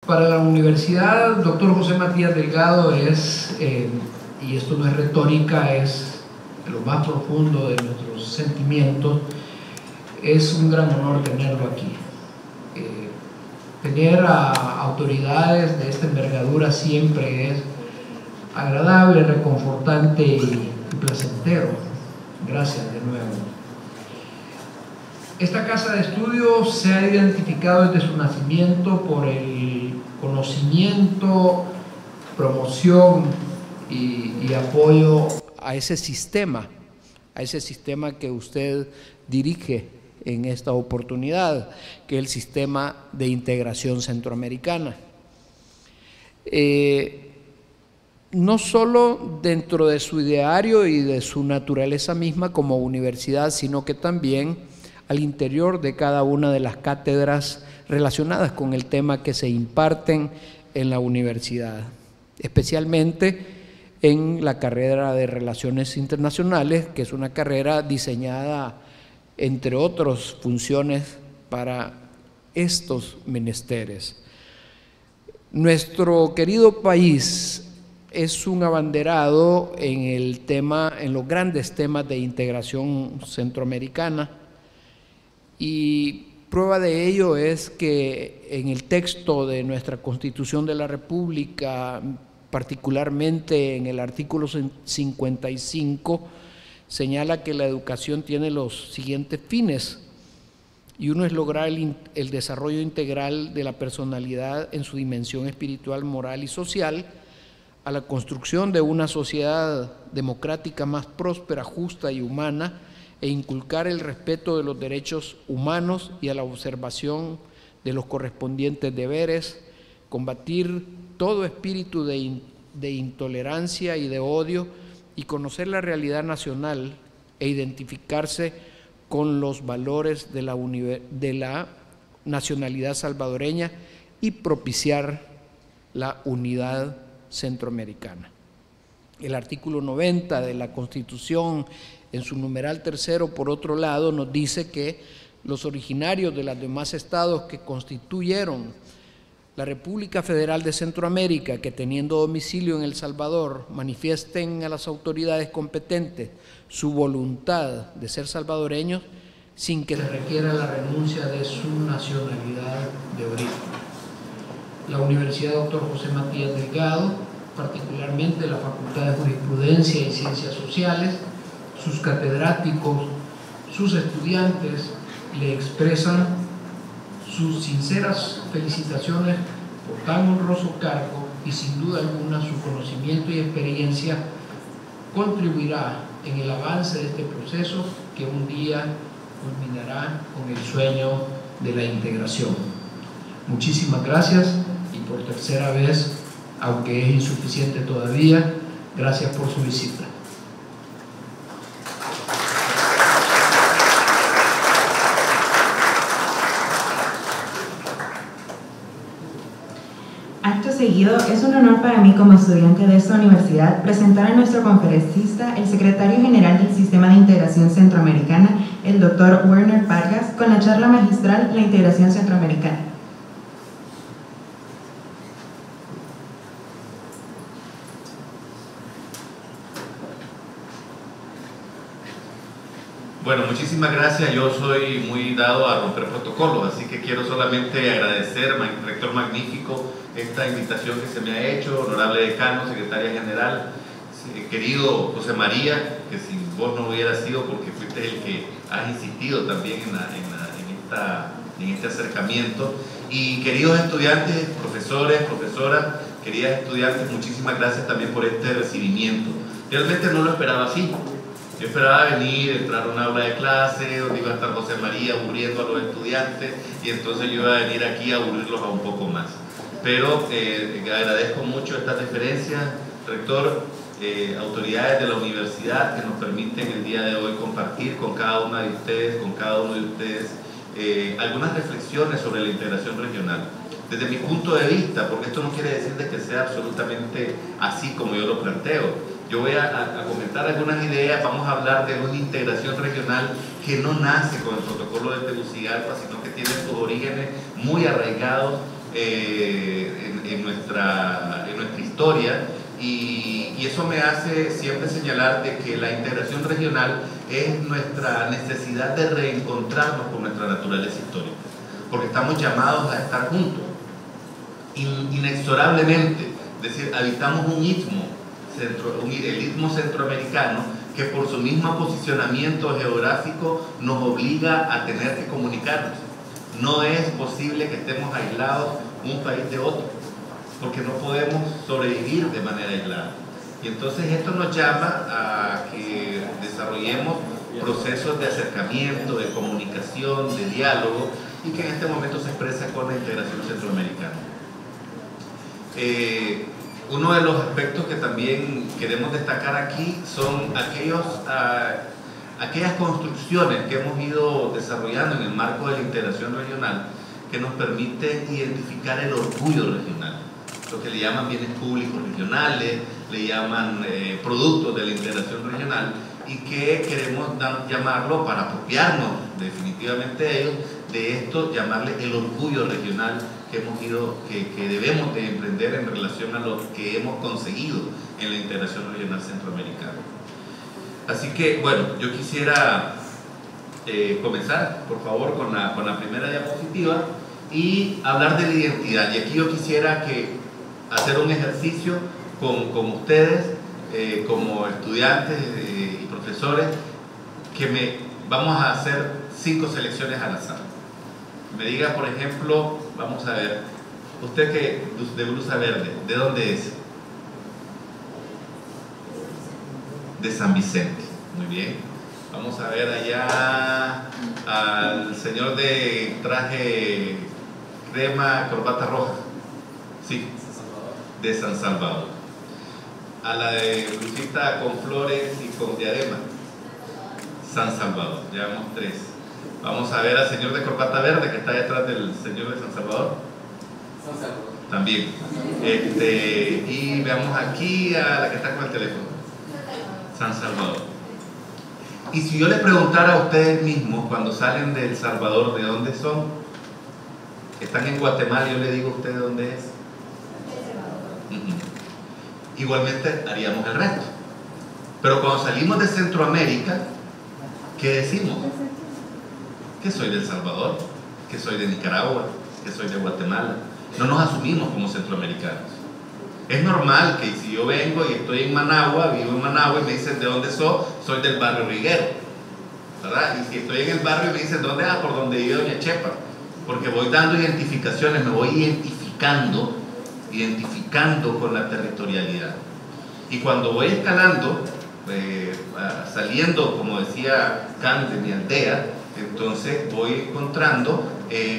Para la universidad, doctor José Matías Delgado es, y esto no es retórica, es de lo más profundo de nuestros sentimientos, es un gran honor tenerlo aquí. Tener a autoridades de esta envergadura siempre es agradable, reconfortante y placentero. Gracias de nuevo. Esta casa de estudios se ha identificado desde su nacimiento por el conocimiento, promoción y apoyo a ese sistema que usted dirige en esta oportunidad, que es el sistema de integración centroamericana. No solo dentro de su ideario y de su naturaleza misma como universidad, sino que también al interior de cada una de las cátedras relacionadas con el tema que se imparten en la universidad, especialmente en la carrera de Relaciones Internacionales, que es una carrera diseñada, entre otras funciones, para estos menesteres. Nuestro querido país es un abanderado en los grandes temas de integración centroamericana, y prueba de ello es que en el texto de nuestra Constitución de la República, particularmente en el artículo 55, señala que la educación tiene los siguientes fines, y uno es lograr el desarrollo integral de la personalidad en su dimensión espiritual, moral y social, a la construcción de una sociedad democrática más próspera, justa y humana, e inculcar el respeto de los derechos humanos y a la observación de los correspondientes deberes, combatir todo espíritu de intolerancia y de odio, y conocer la realidad nacional e identificarse con los valores de la nacionalidad salvadoreña y propiciar la unidad centroamericana. El artículo 90 de la Constitución, en su numeral tercero, por otro lado, nos dice que los originarios de los demás estados que constituyeron la República Federal de Centroamérica, que teniendo domicilio en El Salvador, manifiesten a las autoridades competentes su voluntad de ser salvadoreños sin que se requiera la renuncia de su nacionalidad de origen. La Universidad Dr. José Matías Delgado, particularmente la Facultad de Jurisprudencia y Ciencias Sociales, sus catedráticos, sus estudiantes, le expresan sus sinceras felicitaciones por tan honroso cargo, y sin duda alguna su conocimiento y experiencia contribuirá en el avance de este proceso que un día culminará con el sueño de la integración. Muchísimas gracias, y por tercera vez, aunque es insuficiente todavía, gracias por su visita. Acto seguido, es un honor para mí como estudiante de esta universidad presentar a nuestro conferencista, el secretario general del Sistema de Integración Centroamericana, el Dr. Werner Vargas, con la charla magistral La Integración Centroamericana. Bueno, muchísimas gracias. Yo soy muy dado a romper protocolos, así que quiero solamente agradecer, rector magnífico, esta invitación que se me ha hecho, honorable decano, secretaria general, querido José María, que sin vos no hubiera sido, porque fuiste el que has insistido también en este acercamiento, y queridos estudiantes, profesores, profesoras, queridas estudiantes, muchísimas gracias también por este recibimiento. Realmente no lo esperaba así. Yo esperaba venir, entrar a una aula de clase donde iba a estar José María aburriendo a los estudiantes, y entonces yo iba a venir aquí a aburrirlos a un poco más. Pero agradezco mucho estas deferencias, rector, autoridades de la universidad, que nos permiten el día de hoy compartir con cada una de ustedes, algunas reflexiones sobre la integración regional. Desde mi punto de vista, porque esto no quiere decir de que sea absolutamente así como yo lo planteo. Yo voy a comentar algunas ideas. Vamos a hablar de una integración regional que no nace con el protocolo de Tegucigalpa, sino que tiene sus orígenes muy arraigados en nuestra historia, y eso me hace siempre señalar de que la integración regional es nuestra necesidad de reencontrarnos con nuestra naturaleza histórica, porque estamos llamados a estar juntos, inexorablemente. Es decir, habitamos un istmo, el istmo centroamericano, que por su mismo posicionamiento geográfico nos obliga a tener que comunicarnos. No es posible que estemos aislados un país de otro, porque no podemos sobrevivir de manera aislada. Y entonces esto nos llama a que desarrollemos procesos de acercamiento, de comunicación, de diálogo, y que en este momento se expresa con la integración centroamericana. Uno de los aspectos que también queremos destacar aquí son aquellas construcciones que hemos ido desarrollando en el marco de la integración regional, que nos permiten identificar el orgullo regional, lo que le llaman bienes públicos regionales, le llaman productos de la integración regional, y que queremos llamarlo, para apropiarnos definitivamente de ellos, de esto, llamarle el orgullo regional que debemos de emprender en relación a lo que hemos conseguido en la integración regional centroamericana. Así que, bueno, yo quisiera comenzar, por favor, con la primera diapositiva y hablar de la identidad. Y aquí yo quisiera hacer un ejercicio con ustedes, como estudiantes y profesores, vamos a hacer 5 selecciones al azar. Me diga, por ejemplo, vamos a ver, usted que de blusa verde, ¿de dónde es? De San Vicente. Muy bien. Vamos a ver allá al señor de traje crema, corbata roja. Sí, de San Salvador. A la de blusita con flores y con diadema, San Salvador. Llevamos 3. Vamos a ver al señor de corbata verde que está detrás del señor de San Salvador. San Salvador. También. Y veamos aquí a la que está con el teléfono. San Salvador. Y si yo le preguntara a ustedes mismos, cuando salen de El Salvador, ¿de dónde son? Están en Guatemala, yo le digo a ustedes de dónde es. Igualmente haríamos el resto. Pero cuando salimos de Centroamérica, ¿qué decimos? Que soy de El Salvador, que soy de Nicaragua, que soy de Guatemala. No nos asumimos como centroamericanos. Es normal que si yo vengo y estoy en Managua, vivo en Managua y me dicen de dónde soy del barrio Riguero, ¿verdad? Y si estoy en el barrio y me dicen dónde, por donde vive Doña Chepa, porque voy dando identificaciones, me voy identificando con la territorialidad. Y cuando voy escalando, saliendo, como decía Kant, de mi aldea, entonces voy encontrando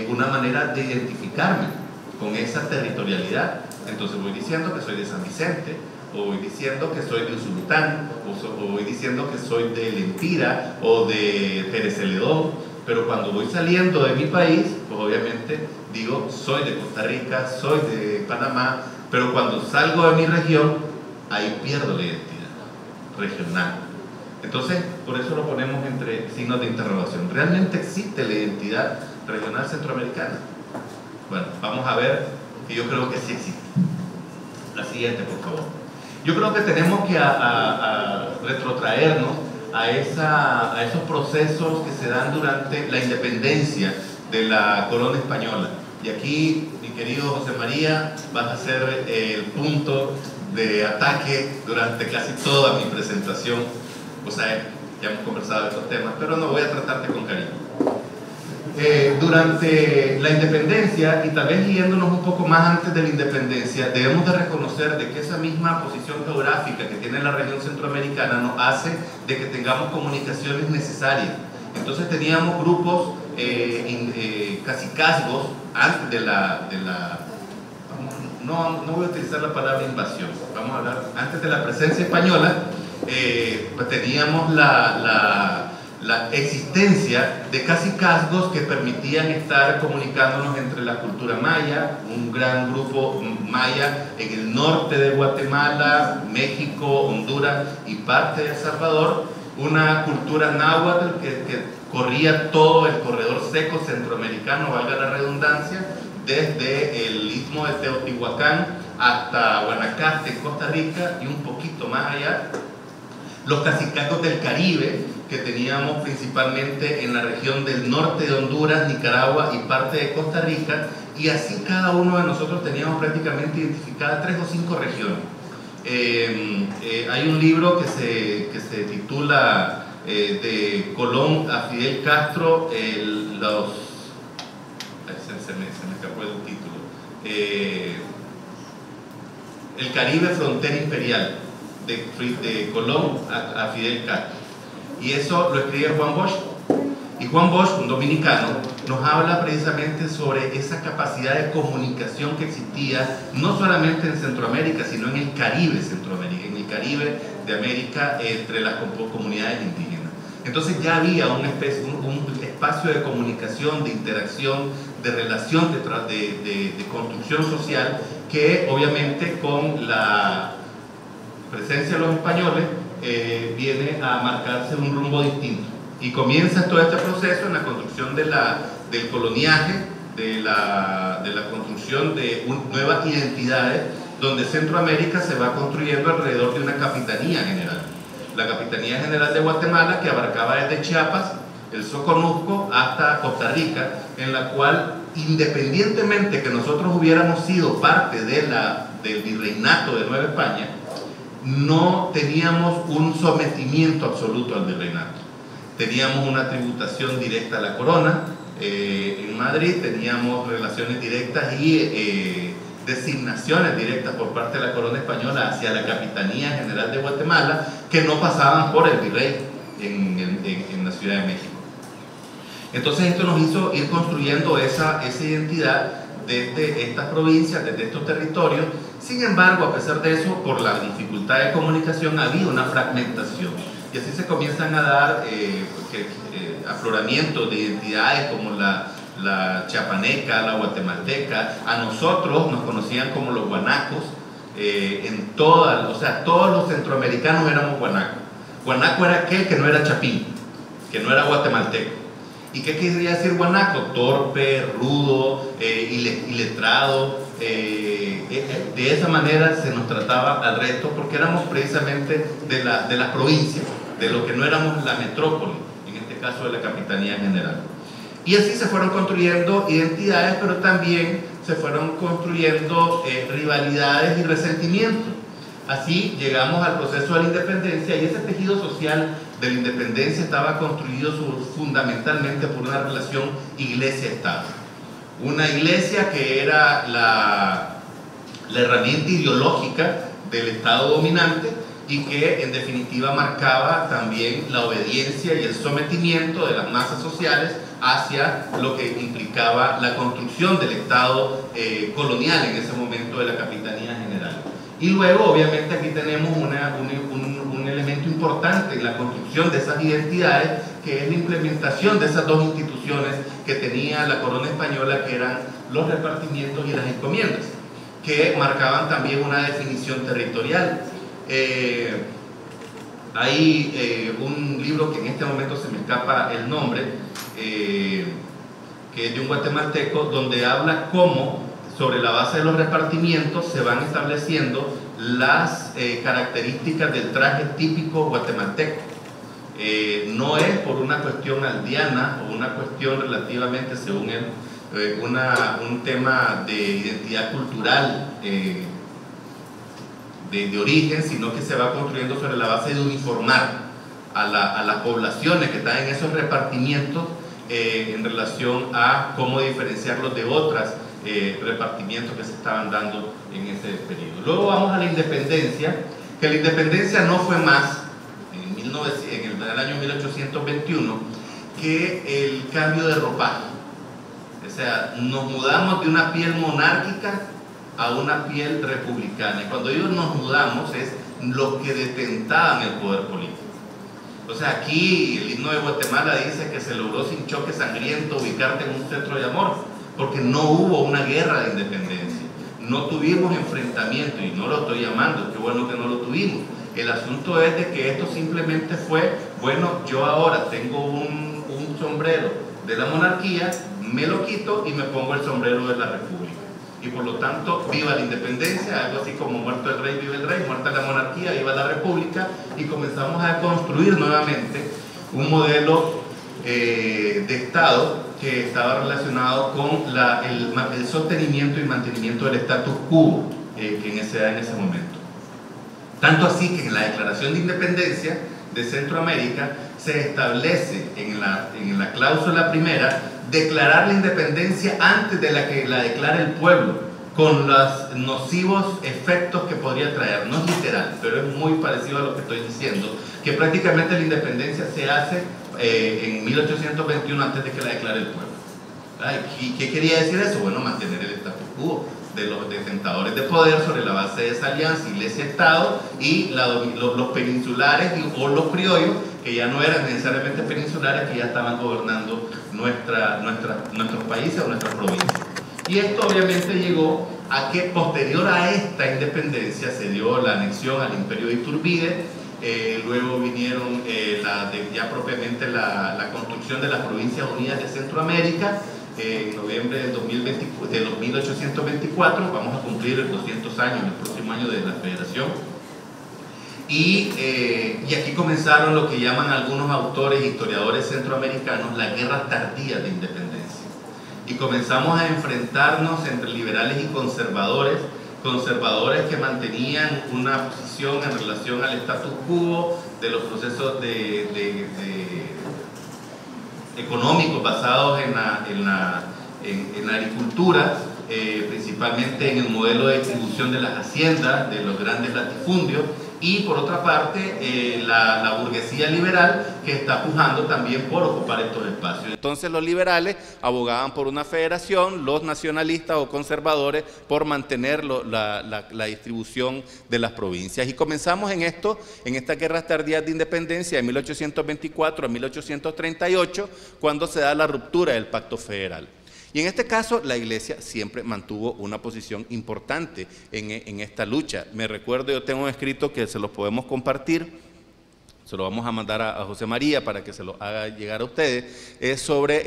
una manera de identificarme con esa territorialidad. Entonces voy diciendo que soy de San Vicente, o voy diciendo que soy de Usulután, o voy diciendo que soy de Lempira o de Pérez Celedón. Pero cuando voy saliendo de mi país, pues obviamente digo soy de Costa Rica, soy de Panamá, pero cuando salgo de mi región, ahí pierdo la identidad regional. Entonces, por eso lo ponemos entre signos de interrogación. ¿Realmente existe la identidad regional centroamericana? Bueno, vamos a ver que yo creo que sí existe. La siguiente, por favor. Yo creo que tenemos que retrotraernos a esos procesos que se dan durante la independencia de la corona española. Y aquí, mi querido José María, vas a ser el punto de ataque durante casi toda mi presentación. O sea, ya hemos conversado de estos temas, pero no voy a tratarte con cariño. Durante la independencia, y tal vez yéndonos un poco más antes de la independencia, debemos de reconocer de que esa misma posición geográfica que tiene la región centroamericana nos hace de que tengamos comunicaciones necesarias. Entonces teníamos grupos cacicazgos antes de la no voy a utilizar la palabra invasión, vamos a hablar antes de la presencia española. Pues teníamos la existencia de cacicazgos que permitían estar comunicándonos entre la cultura maya, un gran grupo maya en el norte de Guatemala, México, Honduras y parte de El Salvador, una cultura náhuatl que corría todo el corredor seco centroamericano, valga la redundancia, desde el Istmo de Teotihuacán hasta Guanacaste, en Costa Rica, y un poquito más allá, los cacicazgos del Caribe, que teníamos principalmente en la región del norte de Honduras, Nicaragua y parte de Costa Rica, y así cada uno de nosotros teníamos prácticamente identificadas 3 o 5 regiones. Hay un libro que se titula de Colón a Fidel Castro, se me escapó el título, El Caribe, frontera imperial, de Colón a Fidel Castro, y eso lo escribe Juan Bosch. Y Juan Bosch, un dominicano, nos habla precisamente sobre esa capacidad de comunicación que existía no solamente en Centroamérica, sino en el Caribe Centroamérica, en el Caribe de América, entre las comunidades indígenas. Entonces ya había un espacio de comunicación, de interacción, de relación, de construcción social, que obviamente con la presencia de los españoles viene a marcarse un rumbo distinto. Y comienza todo este proceso en la construcción del coloniaje, de la construcción de nuevas identidades, donde Centroamérica se va construyendo alrededor de una capitanía general. La Capitanía General de Guatemala, que abarcaba desde Chiapas, el Soconusco, hasta Costa Rica, en la cual, independientemente que nosotros hubiéramos sido parte del virreinato de Nueva España, no teníamos un sometimiento absoluto al virreinato. Teníamos una tributación directa a la corona en Madrid, teníamos relaciones directas y designaciones directas por parte de la corona española hacia la Capitanía General de Guatemala, que no pasaban por el virrey en la Ciudad de México. Entonces esto nos hizo ir construyendo esa identidad desde estas provincias, desde estos territorios. Sin embargo, a pesar de eso, por la dificultad de comunicación había una fragmentación, y así se comienzan a dar afloramientos de identidades como la chiapaneca, la guatemalteca. A nosotros nos conocían como los guanacos, o sea, todos los centroamericanos éramos guanacos. Guanaco era aquel que no era chapín, que no era guatemalteco. ¿Y qué quería decir guanaco? Torpe, rudo, iletrado. De esa manera se nos trataba al resto, porque éramos precisamente de las provincias, de lo que no éramos la metrópoli, en este caso de la Capitanía General. Y así se fueron construyendo identidades, pero también se fueron construyendo rivalidades y resentimientos. Así llegamos al proceso de la independencia, y ese tejido social de la independencia estaba construido fundamentalmente por una relación iglesia-estado. Una iglesia que era la herramienta ideológica del Estado dominante, y que en definitiva marcaba también la obediencia y el sometimiento de las masas sociales hacia lo que implicaba la construcción del Estado colonial en ese momento de la Capitanía General. Y luego, obviamente, aquí tenemos un elemento importante en la construcción de esas identidades, que es la implementación de esas dos instituciones que tenía la corona española, que eran los repartimientos y las encomiendas, que marcaban también una definición territorial. Hay un libro que en este momento se me escapa el nombre, que es de un guatemalteco, donde habla cómo, sobre la base de los repartimientos, se van estableciendo las características del traje típico guatemalteco. No es por una cuestión aldeana o una cuestión relativamente, según él, un tema de identidad cultural de origen, sino que se va construyendo sobre la base de uniformar a las poblaciones que están en esos repartimientos en relación a cómo diferenciarlos de otras repartimientos que se estaban dando en ese periodo. Luego vamos a la independencia, que la independencia no fue más en el año 1821 que el cambio de ropaje. O sea, nos mudamos de una piel monárquica a una piel republicana, y cuando ellos nos mudamos es los que detentaban el poder político. O sea, aquí el himno de Guatemala dice que se logró sin choque sangriento ubicarte en un centro de amor, porque no hubo una guerra de independencia, no tuvimos enfrentamiento, y no lo estoy llamando, qué bueno que no lo tuvimos. El asunto es de que esto simplemente fue, bueno, yo ahora tengo un sombrero de la monarquía, me lo quito y me pongo el sombrero de la República. Y por lo tanto, viva la independencia, algo así como muerto el rey, vive el rey, muerta la monarquía, viva la República, y comenzamos a construir nuevamente un modelo de Estado que estaba relacionado con el sostenimiento y mantenimiento del status quo que se da en ese momento. Tanto así que en la Declaración de Independencia de Centroamérica se establece en la cláusula primera declarar la independencia antes de que la declare el pueblo, con los nocivos efectos que podría traer. No es literal, pero es muy parecido a lo que estoy diciendo, que prácticamente la independencia se hace en 1821 antes de que la declare el pueblo. ¿Y qué quería decir eso? Bueno, mantener el status quo de los detentadores de poder sobre la base de esa alianza Iglesia-Estado, y los peninsulares o los criollos, que ya no eran necesariamente peninsulares, que ya estaban gobernando nuestros países o nuestras provincias. Y esto obviamente llegó a que posterior a esta independencia se dio la anexión al Imperio de Iturbide, luego vinieron ya propiamente la construcción de las Provincias Unidas de Centroamérica, en noviembre de 1824, vamos a cumplir 200 años el próximo año de la Federación. Y aquí comenzaron lo que llaman algunos autores e historiadores centroamericanos las guerras tardías de independencia. Y comenzamos a enfrentarnos entre liberales y conservadores que mantenían una posición en relación al status quo de los procesos económicos basados en la agricultura, principalmente en el modelo de distribución de las haciendas, de los grandes latifundios, y por otra parte la burguesía liberal, que está pujando también por ocupar estos espacios. Entonces los liberales abogaban por una federación, los nacionalistas o conservadores por mantener la distribución de las provincias. Y comenzamos en estas guerras tardías de independencia de 1824 a 1838, cuando se da la ruptura del Pacto Federal. Y en este caso la Iglesia siempre mantuvo una posición importante en esta lucha. Me recuerdo, yo tengo un escrito que se los podemos compartir, se lo vamos a mandar a José María para que se lo haga llegar a ustedes, es sobre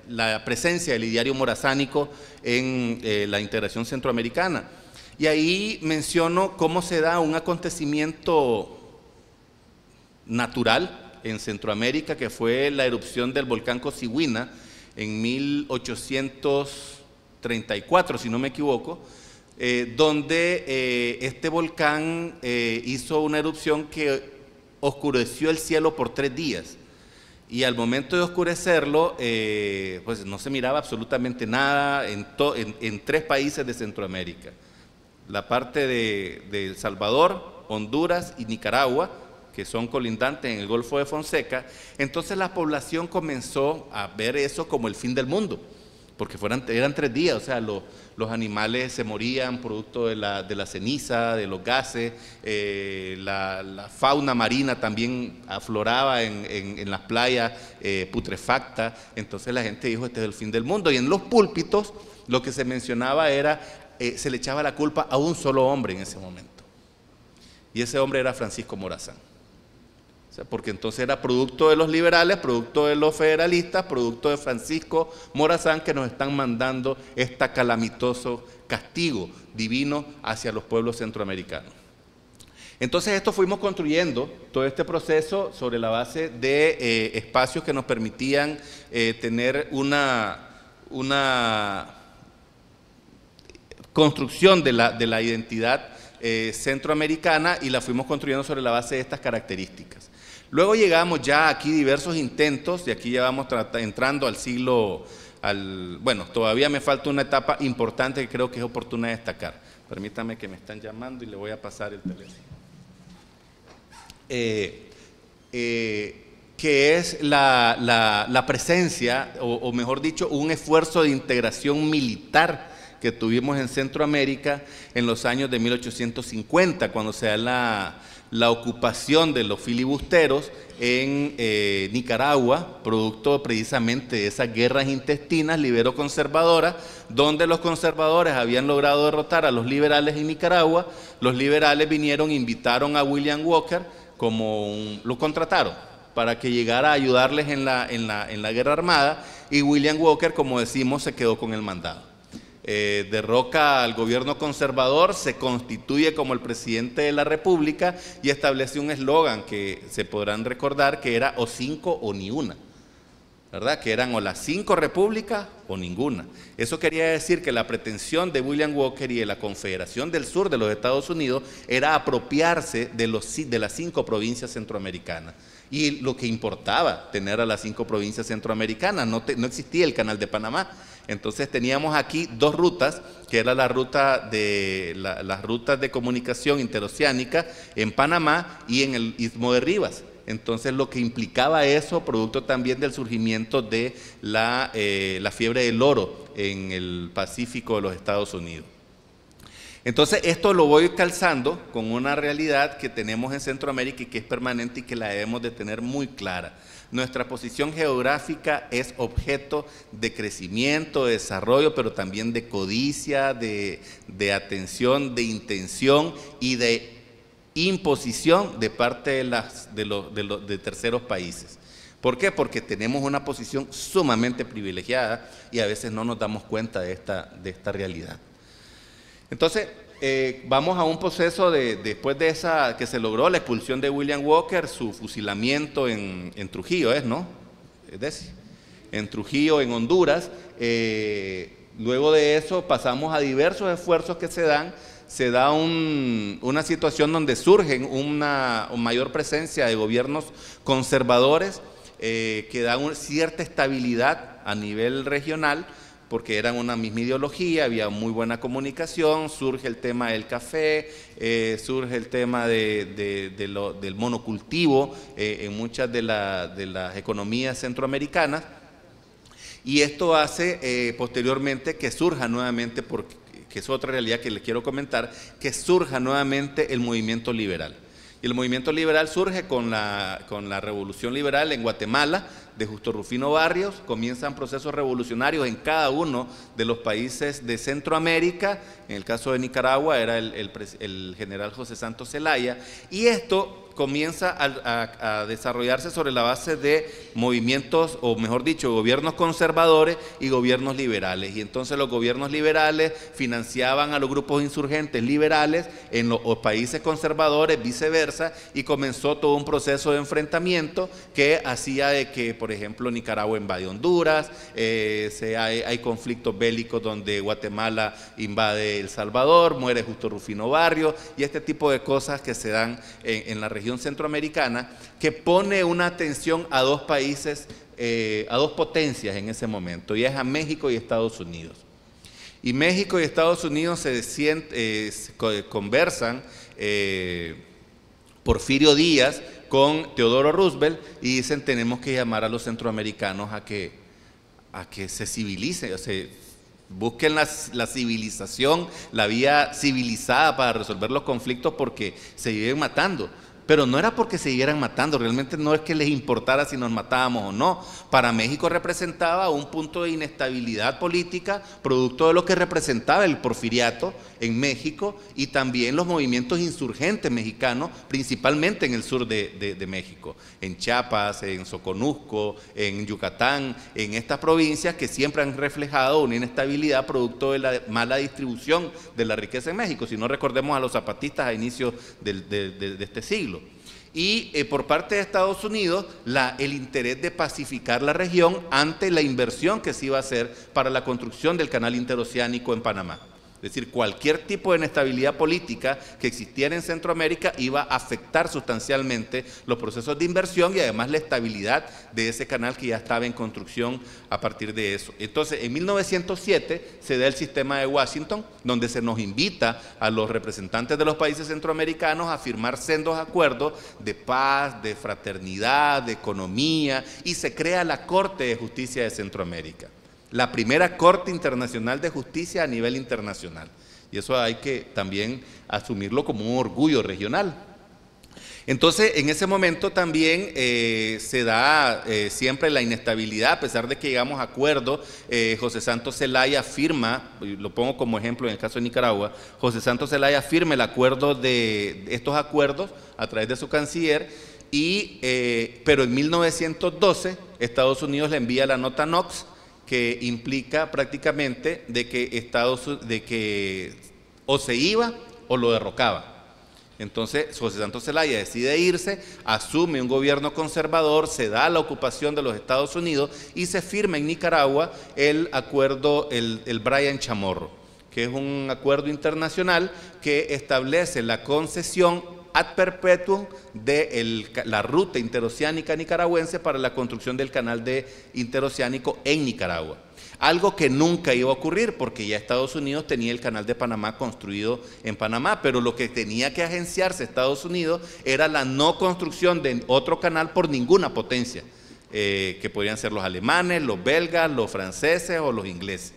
la presencia del ideario morazánico en la integración centroamericana. Y ahí menciono cómo se da un acontecimiento natural en Centroamérica, que fue la erupción del volcán Cocihuina, en 1834, si no me equivoco, donde este volcán hizo una erupción que oscureció el cielo por 3 días. Y al momento de oscurecerlo, pues no se miraba absolutamente nada en 3 países de Centroamérica. La parte de El Salvador, Honduras y Nicaragua, que son colindantes en el Golfo de Fonseca. Entonces la población comenzó a ver eso como el fin del mundo, porque eran 3 días, o sea, los animales se morían producto de la ceniza, de los gases, la fauna marina también afloraba en las playas putrefactas. Entonces la gente dijo, este es el fin del mundo. Y en los púlpitos lo que se mencionaba era, se le echaba la culpa a un solo hombre en ese momento, y ese hombre era Francisco Morazán. O sea, porque entonces era producto de los liberales, producto de los federalistas, producto de Francisco Morazán, que nos están mandando este calamitoso castigo divino hacia los pueblos centroamericanos. Entonces esto fuimos construyendo, todo este proceso, sobre la base de espacios que nos permitían tener una construcción de la identidad centroamericana, y la fuimos construyendo sobre la base de estas características. Luego llegamos ya aquí diversos intentos, y aquí ya vamos entrando al siglo, bueno, todavía me falta una etapa importante que creo que es oportuna destacar. Permítame, que me están llamando y le voy a pasar el teléfono. Que es la presencia, o mejor dicho, un esfuerzo de integración militar que tuvimos en Centroamérica en los años de 1850, cuando se da la ocupación de los filibusteros en Nicaragua, producto precisamente de esas guerras intestinas libero-conservadoras, donde los conservadores habían logrado derrotar a los liberales en Nicaragua. Los liberales vinieron, invitaron a William Walker, lo contrataron para que llegara a ayudarles en la guerra armada, y William Walker, como decimos, se quedó con el mandado. Derroca al gobierno conservador, se constituye como el presidente de la República y establece un eslogan que se podrán recordar, que era o 5 o ni una, ¿verdad? Que eran o las 5 repúblicas o ninguna. Eso quería decir que la pretensión de William Walker y de la Confederación del Sur de los Estados Unidos era apropiarse de las 5 provincias centroamericanas. Y lo que importaba tener a las 5 provincias centroamericanas, no existía el Canal de Panamá. Entonces teníamos aquí 2 rutas, que era las rutas de comunicación interoceánica en Panamá y en el Istmo de Rivas. Entonces lo que implicaba eso, producto también del surgimiento de la fiebre del oro en el Pacífico de los Estados Unidos. Entonces esto lo voy calzando con una realidad que tenemos en Centroamérica y que es permanente y que la debemos de tener muy clara. Nuestra posición geográfica es objeto de crecimiento, de desarrollo, pero también de codicia, de atención, de intención y de imposición de parte de terceros países. ¿Por qué? Porque tenemos una posición sumamente privilegiada y a veces no nos damos cuenta de esta realidad. Entonces, vamos a un proceso después de que se logró la expulsión de William Walker, su fusilamiento en Trujillo, ¿no? En Trujillo, en Honduras. Luego de eso pasamos a diversos esfuerzos que se dan. Se da una situación donde surgen una mayor presencia de gobiernos conservadores que dan cierta estabilidad a nivel regional, porque eran una misma ideología, había muy buena comunicación, surge el tema del café, surge el tema del monocultivo en muchas de las economías centroamericanas, y esto hace posteriormente que surja nuevamente, que es otra realidad que les quiero comentar, que surja nuevamente el movimiento liberal. Y el movimiento liberal surge con la revolución liberal en Guatemala, de Justo Rufino Barrios. Comienzan procesos revolucionarios en cada uno de los países de Centroamérica. En el caso de Nicaragua era el general José Santos Zelaya, y esto comienza a desarrollarse sobre la base de movimientos, o mejor dicho, gobiernos conservadores y gobiernos liberales. Y entonces los gobiernos liberales financiaban a los grupos insurgentes liberales en los países conservadores, viceversa, y comenzó todo un proceso de enfrentamiento que hacía de que, por ejemplo, Nicaragua invade Honduras, hay conflictos bélicos donde Guatemala invade El Salvador, muere Justo Rufino Barrios, y este tipo de cosas que se dan en la región centroamericana, que pone una atención a 2 países, a 2 potencias en ese momento, y es a México y Estados Unidos. Y México y Estados Unidos conversan, Porfirio Díaz con Teodoro Roosevelt, y dicen: tenemos que llamar a los centroamericanos a que se civilicen, o sea, busquen la civilización, la vía civilizada para resolver los conflictos, porque se viven matando. Pero no era porque se siguieran matando, realmente no es que les importara si nos matábamos o no. Para México representaba un punto de inestabilidad política, producto de lo que representaba el porfiriato en México y también los movimientos insurgentes mexicanos, principalmente en el sur de México, en Chiapas, en Soconusco, en Yucatán, en estas provincias que siempre han reflejado una inestabilidad producto de la mala distribución de la riqueza en México. Si no, recordemos a los zapatistas a inicios de este siglo. Y por parte de Estados Unidos, el interés de pacificar la región ante la inversión que se iba a hacer para la construcción del canal interoceánico en Panamá. Es decir, cualquier tipo de inestabilidad política que existiera en Centroamérica iba a afectar sustancialmente los procesos de inversión y además la estabilidad de ese canal que ya estaba en construcción a partir de eso. Entonces, en 1907 se da el sistema de Washington, donde se nos invita a los representantes de los países centroamericanos a firmar sendos acuerdos de paz, de fraternidad, de economía, y se crea la Corte de Justicia de Centroamérica, la primera Corte Internacional de Justicia a nivel internacional. Y eso hay que también asumirlo como un orgullo regional. Entonces, en ese momento también se da siempre la inestabilidad, a pesar de que llegamos a acuerdo. José Santos Zelaya firma, lo pongo como ejemplo en el caso de Nicaragua, José Santos Zelaya firma el acuerdo de estos acuerdos a través de su canciller, pero en 1912 Estados Unidos le envía la nota Knox, que implica prácticamente de que o se iba o lo derrocaba. Entonces José Santos Zelaya decide irse, asume un gobierno conservador, se da la ocupación de los Estados Unidos y se firma en Nicaragua el acuerdo, el Bryan Chamorro, que es un acuerdo internacional que establece la concesión ad perpetuum de la ruta interoceánica nicaragüense para la construcción del canal interoceánico en Nicaragua. Algo que nunca iba a ocurrir porque ya Estados Unidos tenía el canal de Panamá construido en Panamá, pero lo que tenía que agenciarse Estados Unidos era la no construcción de otro canal por ninguna potencia, que podrían ser los alemanes, los belgas, los franceses o los ingleses.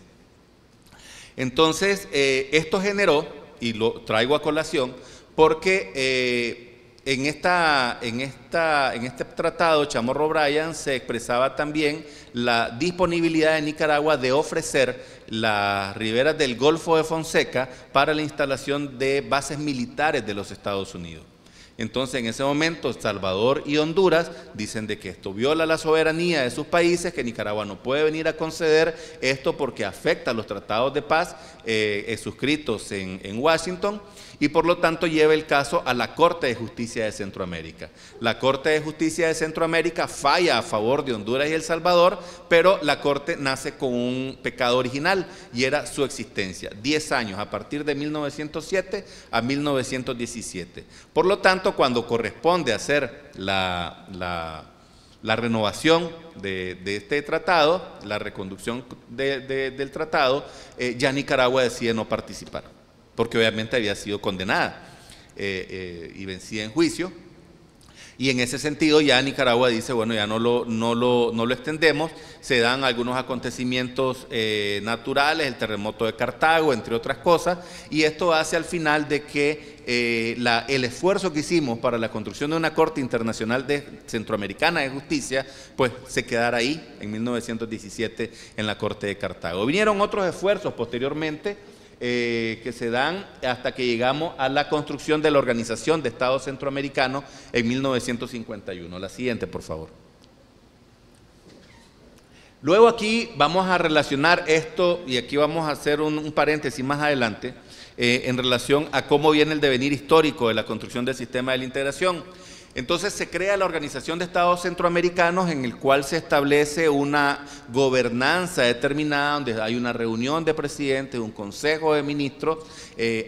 Entonces, esto generó, y lo traigo a colación, porque en este tratado Chamorro-Bryan se expresaba también la disponibilidad de Nicaragua de ofrecer las riberas del Golfo de Fonseca para la instalación de bases militares de los Estados Unidos. Entonces, en ese momento, Salvador y Honduras dicen de que esto viola la soberanía de sus países, que Nicaragua no puede venir a conceder esto porque afecta a los tratados de paz suscritos en Washington, y por lo tanto lleva el caso a la Corte de Justicia de Centroamérica. La Corte de Justicia de Centroamérica falla a favor de Honduras y El Salvador, pero la Corte nace con un pecado original y era su existencia, 10 años, a partir de 1907 a 1917. Por lo tanto, cuando corresponde hacer la renovación de este tratado, la reconducción del tratado, ya Nicaragua decide no participar, porque obviamente había sido condenada y vencida en juicio, y en ese sentido ya Nicaragua dice, bueno, ya no lo extendemos. Se dan algunos acontecimientos naturales, el terremoto de Cartago, entre otras cosas, y esto hace al final de que el esfuerzo que hicimos para la construcción de una Corte Internacional Centroamericana de Justicia, pues se quedara ahí en 1917 en la Corte de Cartago. Vinieron otros esfuerzos posteriormente que se dan hasta que llegamos a la construcción de la Organización de Estados Centroamericanos en 1951. La siguiente, por favor. Luego aquí vamos a relacionar esto, y aquí vamos a hacer un paréntesis más adelante, en relación a cómo viene el devenir histórico de la construcción del sistema de la integración. Entonces se crea la Organización de Estados Centroamericanos, en el cual se establece una gobernanza determinada, donde hay una reunión de presidentes, un consejo de ministros,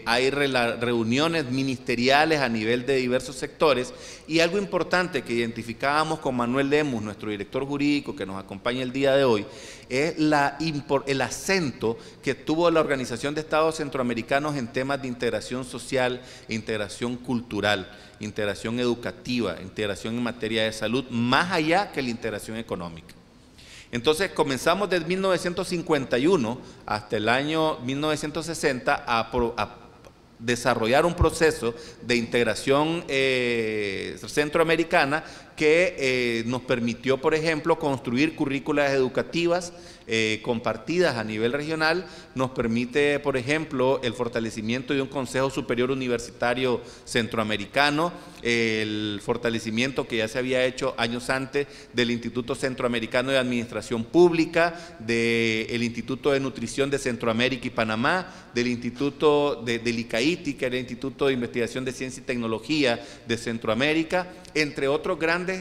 hay reuniones ministeriales a nivel de diversos sectores, y algo importante que identificábamos con Manuel Lemus, nuestro director jurídico que nos acompaña el día de hoy, es el acento que tuvo la Organización de Estados Centroamericanos en temas de integración social, integración cultural, integración educativa, integración en materia de salud, más allá que la integración económica. Entonces comenzamos desde 1951 hasta el año 1960 a desarrollar un proceso de integración centroamericana que nos permitió, por ejemplo, construir currículas educativas compartidas a nivel regional. Nos permite, por ejemplo, el fortalecimiento de un Consejo Superior Universitario Centroamericano, el fortalecimiento que ya se había hecho años antes del Instituto Centroamericano de Administración Pública, del Instituto de Nutrición de Centroamérica y Panamá, del Instituto del ICAITI, que era el Instituto de Investigación de Ciencia y Tecnología de Centroamérica, entre otros grandes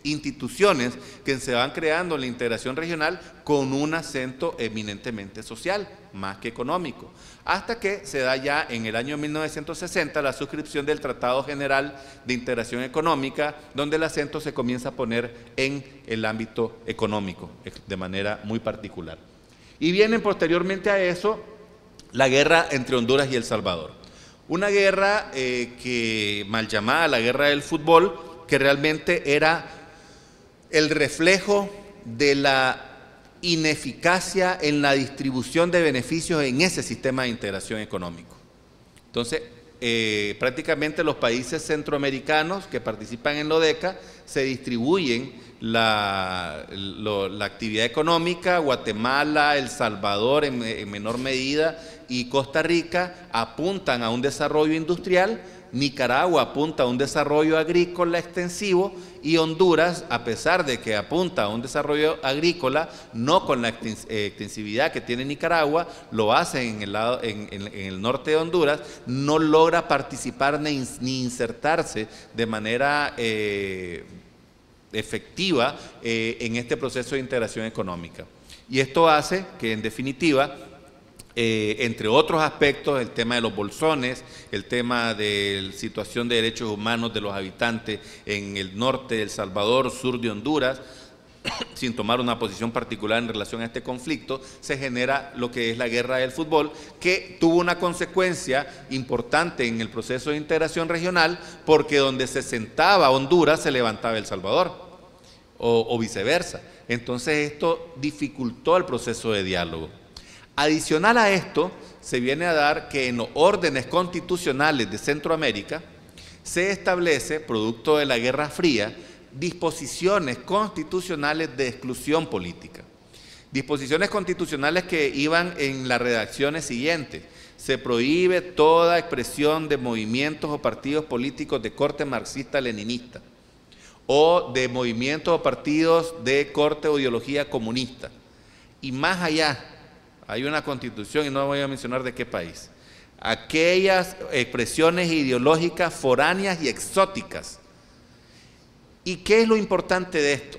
instituciones que se van creando en la integración regional con un acento eminentemente social, más que económico, hasta que se da ya en el año 1960 la suscripción del Tratado General de Integración Económica, donde el acento se comienza a poner en el ámbito económico de manera muy particular. Y viene posteriormente a eso la guerra entre Honduras y El Salvador, una guerra que mal llamada la guerra del fútbol, que realmente era el reflejo de la ineficacia en la distribución de beneficios en ese sistema de integración económico. Entonces, prácticamente los países centroamericanos que participan en la ODECA se distribuyen la actividad económica. Guatemala, El Salvador en menor medida y Costa Rica apuntan a un desarrollo industrial, Nicaragua apunta a un desarrollo agrícola extensivo y Honduras, a pesar de que apunta a un desarrollo agrícola, no con la extensividad que tiene Nicaragua, lo hace en el norte de Honduras, no logra participar ni insertarse de manera efectiva en este proceso de integración económica. Y esto hace que, en definitiva, entre otros aspectos, el tema de los bolsones, el tema de la situación de derechos humanos de los habitantes en el norte de El Salvador, sur de Honduras, sin tomar una posición particular en relación a este conflicto, se genera lo que es la guerra del fútbol, que tuvo una consecuencia importante en el proceso de integración regional, porque donde se sentaba Honduras se levantaba El Salvador, o viceversa. Entonces esto dificultó el proceso de diálogo. Adicional a esto, se viene a dar que en los órdenes constitucionales de Centroamérica se establece, producto de la Guerra Fría, disposiciones constitucionales de exclusión política. Disposiciones constitucionales que iban en las redacciones siguientes: se prohíbe toda expresión de movimientos o partidos políticos de corte marxista-leninista o de movimientos o partidos de corte o ideología comunista. Y más allá, hay una constitución, y no voy a mencionar de qué país, aquellas expresiones ideológicas foráneas y exóticas. ¿Y qué es lo importante de esto?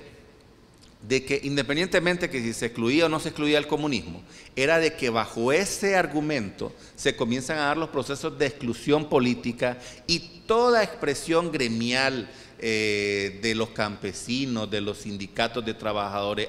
De que independientemente que si se excluía o no se excluía el comunismo, era de que bajo ese argumento se comienzan a dar los procesos de exclusión política, y toda expresión gremial de los campesinos, de los sindicatos de trabajadores,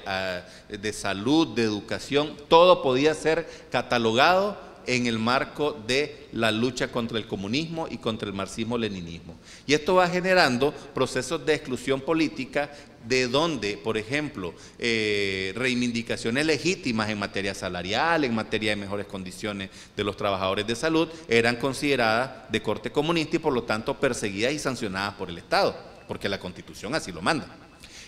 de salud, de educación, todo podía ser catalogado en el marco de la lucha contra el comunismo y contra el marxismo-leninismo. Y esto va generando procesos de exclusión política, de donde, por ejemplo, reivindicaciones legítimas en materia salarial, en materia de mejores condiciones de los trabajadores de salud, eran consideradas de corte comunista y por lo tanto perseguidas y sancionadas por el Estado, porque la Constitución así lo manda.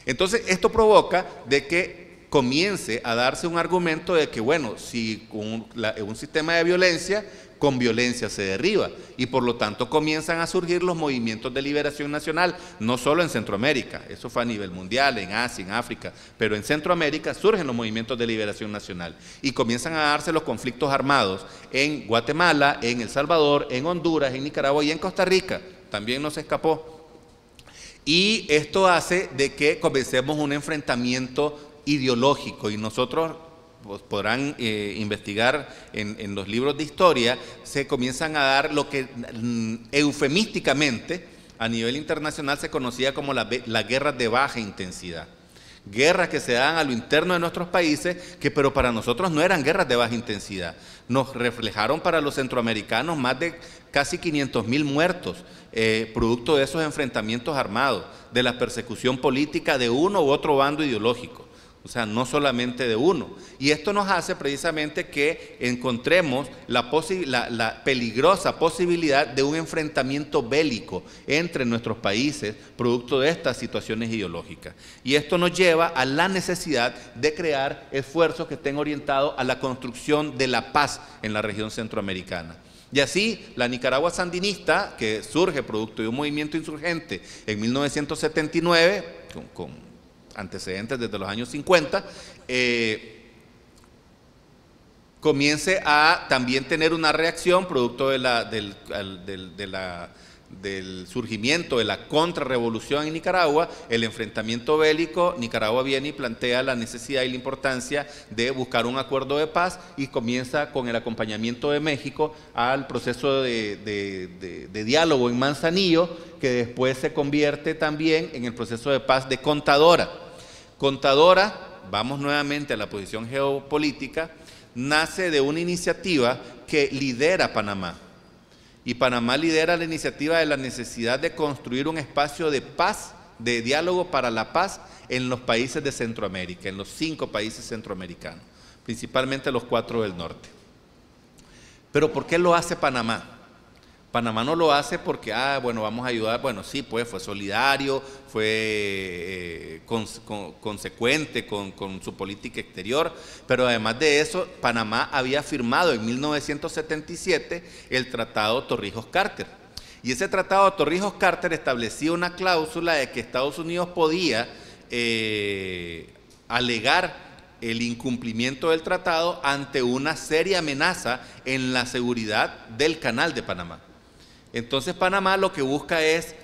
Entonces esto provoca de que comience a darse un argumento de que, bueno, si un sistema de violencia, con violencia se derriba, y por lo tanto comienzan a surgir los movimientos de liberación nacional, no solo en Centroamérica, eso fue a nivel mundial, en Asia, en África, pero en Centroamérica surgen los movimientos de liberación nacional, y comienzan a darse los conflictos armados en Guatemala, en El Salvador, en Honduras, en Nicaragua y en Costa Rica, también nos escapó. Y esto hace de que comencemos un enfrentamiento ideológico, y nosotros, pues, podrán investigar en los libros de historia, se comienzan a dar lo que eufemísticamente a nivel internacional se conocía como las guerras de baja intensidad. Guerras que se dan a lo interno de nuestros países, pero para nosotros no eran guerras de baja intensidad. Nos reflejaron para los centroamericanos más de casi 500.000 muertos, producto de esos enfrentamientos armados, de la persecución política de uno u otro bando ideológico, o sea, no solamente de uno. Y esto nos hace precisamente que encontremos la peligrosa posibilidad de un enfrentamiento bélico entre nuestros países, producto de estas situaciones ideológicas. Y esto nos lleva a la necesidad de crear esfuerzos que estén orientados a la construcción de la paz en la región centroamericana. Y así, la Nicaragua sandinista, que surge producto de un movimiento insurgente en 1979, con antecedentes desde los años 50, comience a también tener una reacción producto del surgimiento de la contrarrevolución en Nicaragua, el enfrentamiento bélico. Nicaragua viene y plantea la necesidad y la importancia de buscar un acuerdo de paz, y comienza con el acompañamiento de México al proceso de diálogo en Manzanillo, que después se convierte también en el proceso de paz de Contadora. Contadora, vamos nuevamente a la posición geopolítica, nace de una iniciativa que lidera Panamá. Y Panamá lidera la iniciativa de la necesidad de construir un espacio de paz, de diálogo para la paz en los países de Centroamérica, en los 5 países centroamericanos, principalmente los 4 del norte. Pero ¿por qué lo hace Panamá? Panamá no lo hace porque, bueno, vamos a ayudar. Bueno, sí, pues fue solidario, fue consecuente con su política exterior, pero además de eso, Panamá había firmado en 1977 el Tratado Torrijos-Carter. Y ese tratado de Torrijos-Carter establecía una cláusula de que Estados Unidos podía alegar el incumplimiento del tratado ante una seria amenaza en la seguridad del Canal de Panamá. Entonces Panamá lo que busca es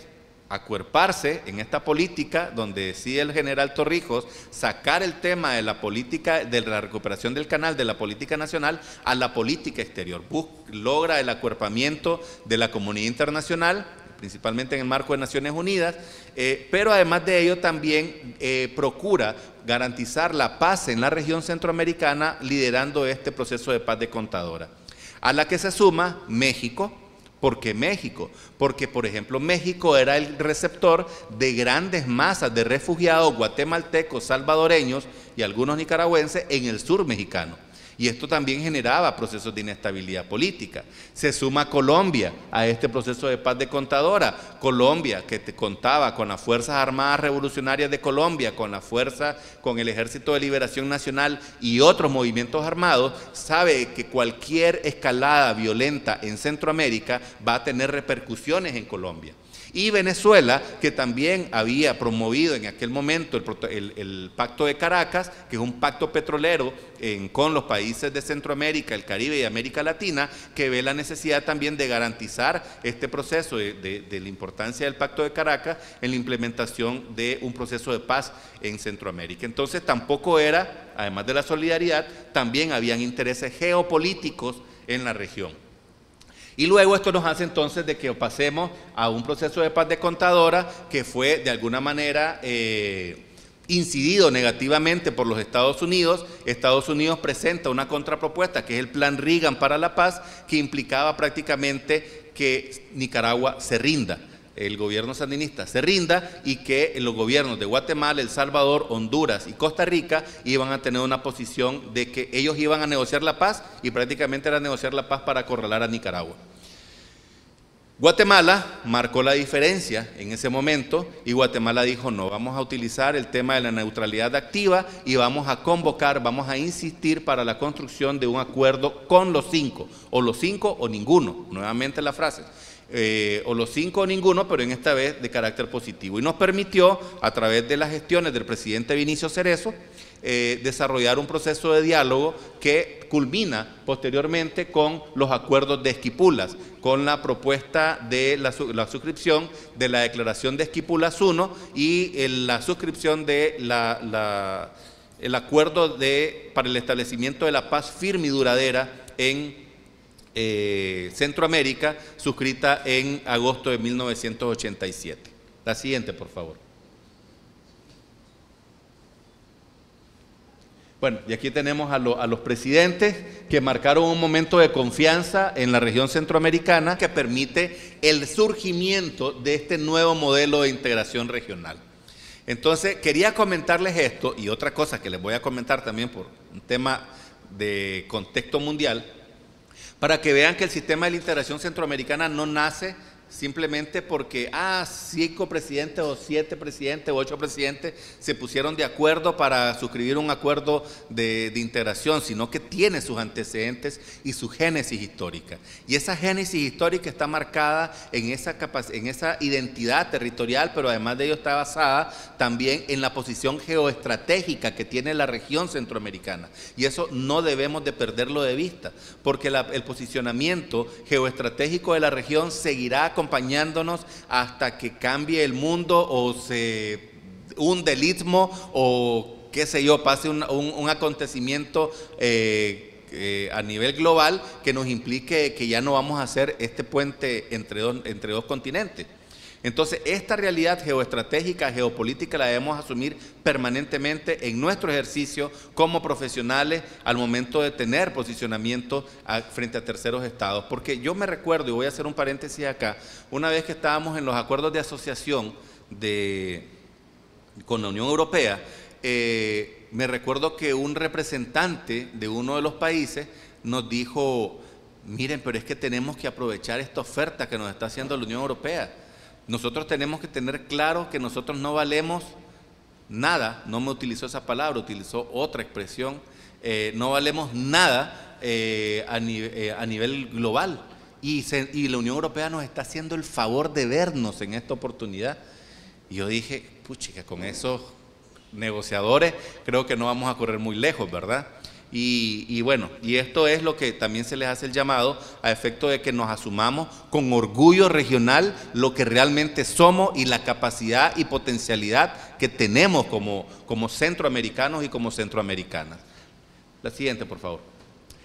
acuerparse en esta política donde decide el general Torrijos sacar el tema de la política, de la recuperación del canal, de la política nacional a la política exterior. Logra el acuerpamiento de la comunidad internacional, principalmente en el marco de Naciones Unidas, pero además de ello también procura garantizar la paz en la región centroamericana liderando este proceso de paz de Contadora, a la que se suma México. ¿Por qué México? Porque, por ejemplo, México era el receptor de grandes masas de refugiados guatemaltecos, salvadoreños y algunos nicaragüenses en el sur mexicano. Y esto también generaba procesos de inestabilidad política. Se suma Colombia a este proceso de paz de Contadora. Colombia, que contaba con las Fuerzas Armadas Revolucionarias de Colombia, con el Ejército de Liberación Nacional y otros movimientos armados, sabe que cualquier escalada violenta en Centroamérica va a tener repercusiones en Colombia. Y Venezuela, que también había promovido en aquel momento el Pacto de Caracas, que es un pacto petrolero con los países de Centroamérica, el Caribe y América Latina, que ve la necesidad también de garantizar este proceso de la importancia del Pacto de Caracas en la implementación de un proceso de paz en Centroamérica. Entonces tampoco era, además de la solidaridad, también habían intereses geopolíticos en la región. Y luego esto nos hace entonces de que pasemos a un proceso de paz de Contadora que fue de alguna manera incidido negativamente por los Estados Unidos. Estados Unidos presenta una contrapropuesta que es el Plan Reagan para la Paz, que implicaba prácticamente que Nicaragua se rinda, el gobierno sandinista se rinda y que los gobiernos de Guatemala, El Salvador, Honduras y Costa Rica iban a tener una posición de que ellos iban a negociar la paz y prácticamente era negociar la paz para acorralar a Nicaragua. Guatemala marcó la diferencia en ese momento y Guatemala dijo no, vamos a utilizar el tema de la neutralidad activa y vamos a convocar, vamos a insistir para la construcción de un acuerdo con los cinco o ninguno, nuevamente la frase. O los cinco o ninguno, pero en esta vez de carácter positivo. Y nos permitió, a través de las gestiones del presidente Vinicio Cerezo, desarrollar un proceso de diálogo que culmina posteriormente con los acuerdos de Esquipulas, con la propuesta de la suscripción de la declaración de Esquipulas I y la suscripción de el acuerdo para el establecimiento de la paz firme y duradera en Centroamérica, suscrita en agosto de 1987. La siguiente, por favor. Bueno, y aquí tenemos a los presidentes que marcaron un momento de confianza en la región centroamericana que permite el surgimiento de este nuevo modelo de integración regional. Entonces, quería comentarles esto y otra cosa que les voy a comentar también por un tema de contexto mundial, para que vean que el sistema de la integración centroamericana no nace simplemente porque 5 presidentes o 7 presidentes o 8 presidentes se pusieron de acuerdo para suscribir un acuerdo de integración, sino que tiene sus antecedentes y su génesis histórica. Y esa génesis histórica está marcada en esa identidad territorial, pero además de ello está basada también en la posición geoestratégica que tiene la región centroamericana. Y eso no debemos de perderlo de vista, porque el posicionamiento geoestratégico de la región seguirá acompañándonos hasta que cambie el mundo o se hunde el istmo o qué sé yo, pase un acontecimiento a nivel global que nos implique que ya no vamos a hacer este puente entre dos continentes. Entonces, esta realidad geoestratégica, geopolítica, la debemos asumir permanentemente en nuestro ejercicio como profesionales al momento de tener posicionamiento frente a terceros estados. Porque yo me recuerdo, y voy a hacer un paréntesis acá, una vez que estábamos en los acuerdos de asociación con la Unión Europea, me recuerdo que un representante de uno de los países nos dijo, miren, pero es que tenemos que aprovechar esta oferta que nos está haciendo la Unión Europea. Nosotros tenemos que tener claro que nosotros no valemos nada, no me utilizó esa palabra, utilizó otra expresión, no valemos nada a nivel global y la Unión Europea nos está haciendo el favor de vernos en esta oportunidad. Y yo dije, puchica, con esos negociadores creo que no vamos a correr muy lejos, ¿verdad? Y bueno, y esto es lo que también se les hace el llamado a efecto de que nos asumamos con orgullo regional lo que realmente somos y la capacidad y potencialidad que tenemos como centroamericanos y como centroamericanas. La siguiente, por favor.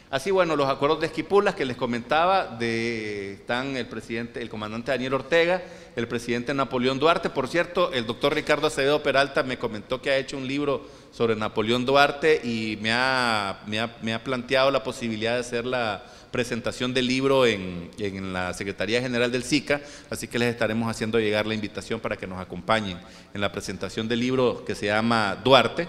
Así, bueno, los acuerdos de Esquipulas que les comentaba, están el comandante Daniel Ortega, el presidente Napoleón Duarte. Por cierto, el doctor Ricardo Acevedo Peralta me comentó que ha hecho un libro sobre Napoleón Duarte y me ha planteado la posibilidad de hacer la presentación del libro en la Secretaría General del SICA, así que les estaremos haciendo llegar la invitación para que nos acompañen en la presentación del libro que se llama Duarte.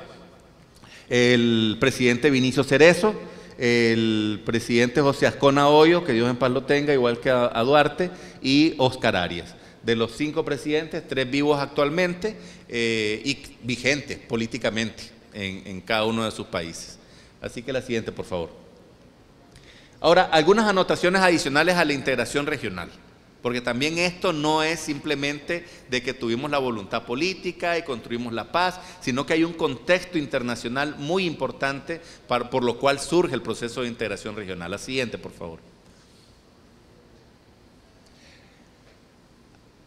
El presidente Vinicio Cerezo, el presidente José Ascona Hoyo, que Dios en paz lo tenga, igual que a Duarte, y Oscar Arias. De los 5 presidentes, 3 vivos actualmente y vigentes políticamente en cada uno de sus países. Así que la siguiente, por favor. Ahora, algunas anotaciones adicionales a la integración regional, porque también esto no es simplemente de que tuvimos la voluntad política y construimos la paz, sino que hay un contexto internacional muy importante por lo cual surge el proceso de integración regional. La siguiente, por favor.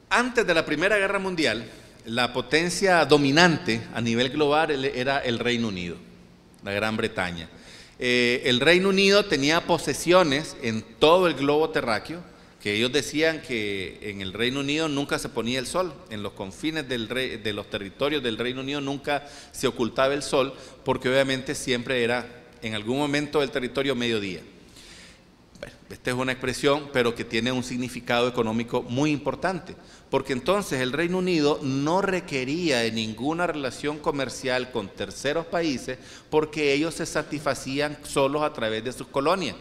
Antes de la Primera Guerra Mundial, la potencia dominante a nivel global era el Reino Unido, la Gran Bretaña. El Reino Unido tenía posesiones en todo el globo terráqueo, que ellos decían que en el Reino Unido nunca se ponía el sol, en los confines de los territorios del Reino Unido nunca se ocultaba el sol, porque obviamente siempre era en algún momento del territorio mediodía. Bueno, esta es una expresión, pero que tiene un significado económico muy importante, porque entonces el Reino Unido no requería de ninguna relación comercial con terceros países, porque ellos se satisfacían solos a través de sus colonias,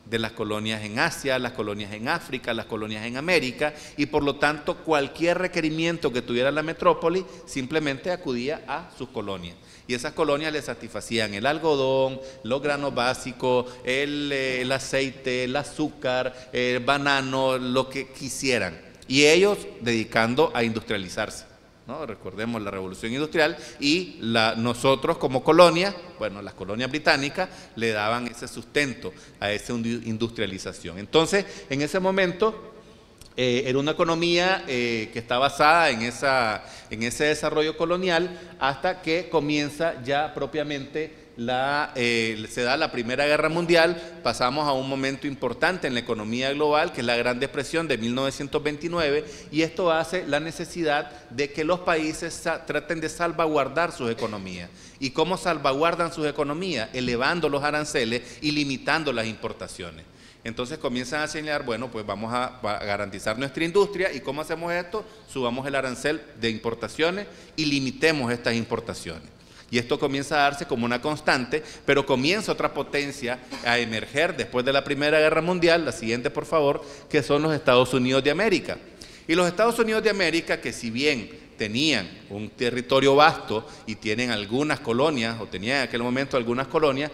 de las colonias en Asia, las colonias en África, las colonias en América, y por lo tanto cualquier requerimiento que tuviera la metrópoli simplemente acudía a sus colonias. Y esas colonias le satisfacían el algodón, los granos básicos, el aceite, el azúcar, el banano, lo que quisieran. Y ellos dedicando a industrializarse, ¿no? Recordemos la revolución industrial y nosotros como colonia, bueno, las colonias británicas le daban ese sustento a esa industrialización. Entonces, en ese momento era una economía que está basada en ese desarrollo colonial hasta que comienza ya propiamente se da la Primera Guerra Mundial, pasamos a un momento importante en la economía global, que es la Gran Depresión de 1929, y esto hace la necesidad de que los países traten de salvaguardar sus economías. ¿Y cómo salvaguardan sus economías? Elevando los aranceles y limitando las importaciones. Entonces comienzan a señalar, bueno, pues vamos a garantizar nuestra industria. ¿Y cómo hacemos esto? Subamos el arancel de importaciones y limitemos estas importaciones. Y esto comienza a darse como una constante, pero comienza otra potencia a emerger después de la Primera Guerra Mundial, la siguiente por favor, que son los Estados Unidos de América. Y los Estados Unidos de América, que si bien tenían un territorio vasto y tienen algunas colonias, o tenían en aquel momento algunas colonias,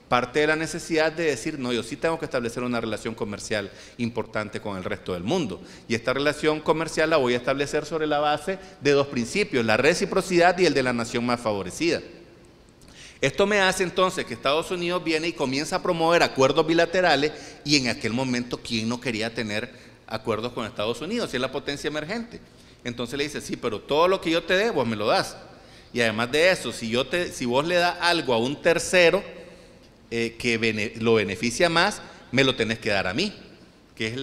parte de la necesidad de decir, no, yo sí tengo que establecer una relación comercial importante con el resto del mundo. Y esta relación comercial la voy a establecer sobre la base de 2 principios, la reciprocidad y el de la nación más favorecida. Esto me hace entonces que Estados Unidos viene y comienza a promover acuerdos bilaterales, y en aquel momento, ¿quién no quería tener acuerdos con Estados Unidos? Si es la potencia emergente. Entonces le dice, sí, pero todo lo que yo te dé, vos me lo das. Y además de eso, si vos le das algo a un tercero, que lo beneficia más, me lo tenés que dar a mí, que es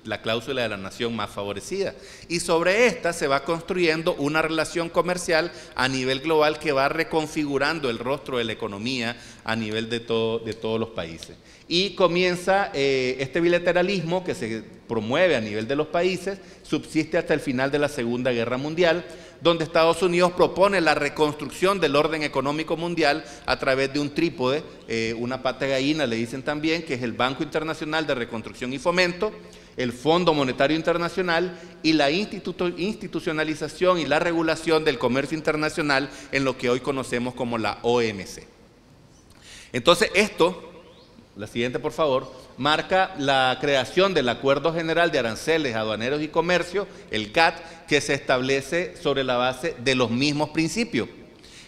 la cláusula de la nación más favorecida. Y sobre esta se va construyendo una relación comercial a nivel global que va reconfigurando el rostro de la economía a nivel de todos los países. Y comienza este bilateralismo que se promueve a nivel de los países, subsiste hasta el final de la Segunda Guerra Mundial, donde Estados Unidos propone la reconstrucción del orden económico mundial a través de un trípode, una pata de gallina le dicen también, que es el Banco Internacional de Reconstrucción y Fomento, el Fondo Monetario Internacional y la institucionalización y la regulación del comercio internacional en lo que hoy conocemos como la OMC. Entonces esto la siguiente por favor, marca la creación del Acuerdo General de Aranceles, Aduaneros y Comercio, el GATT, que se establece sobre la base de los mismos principios.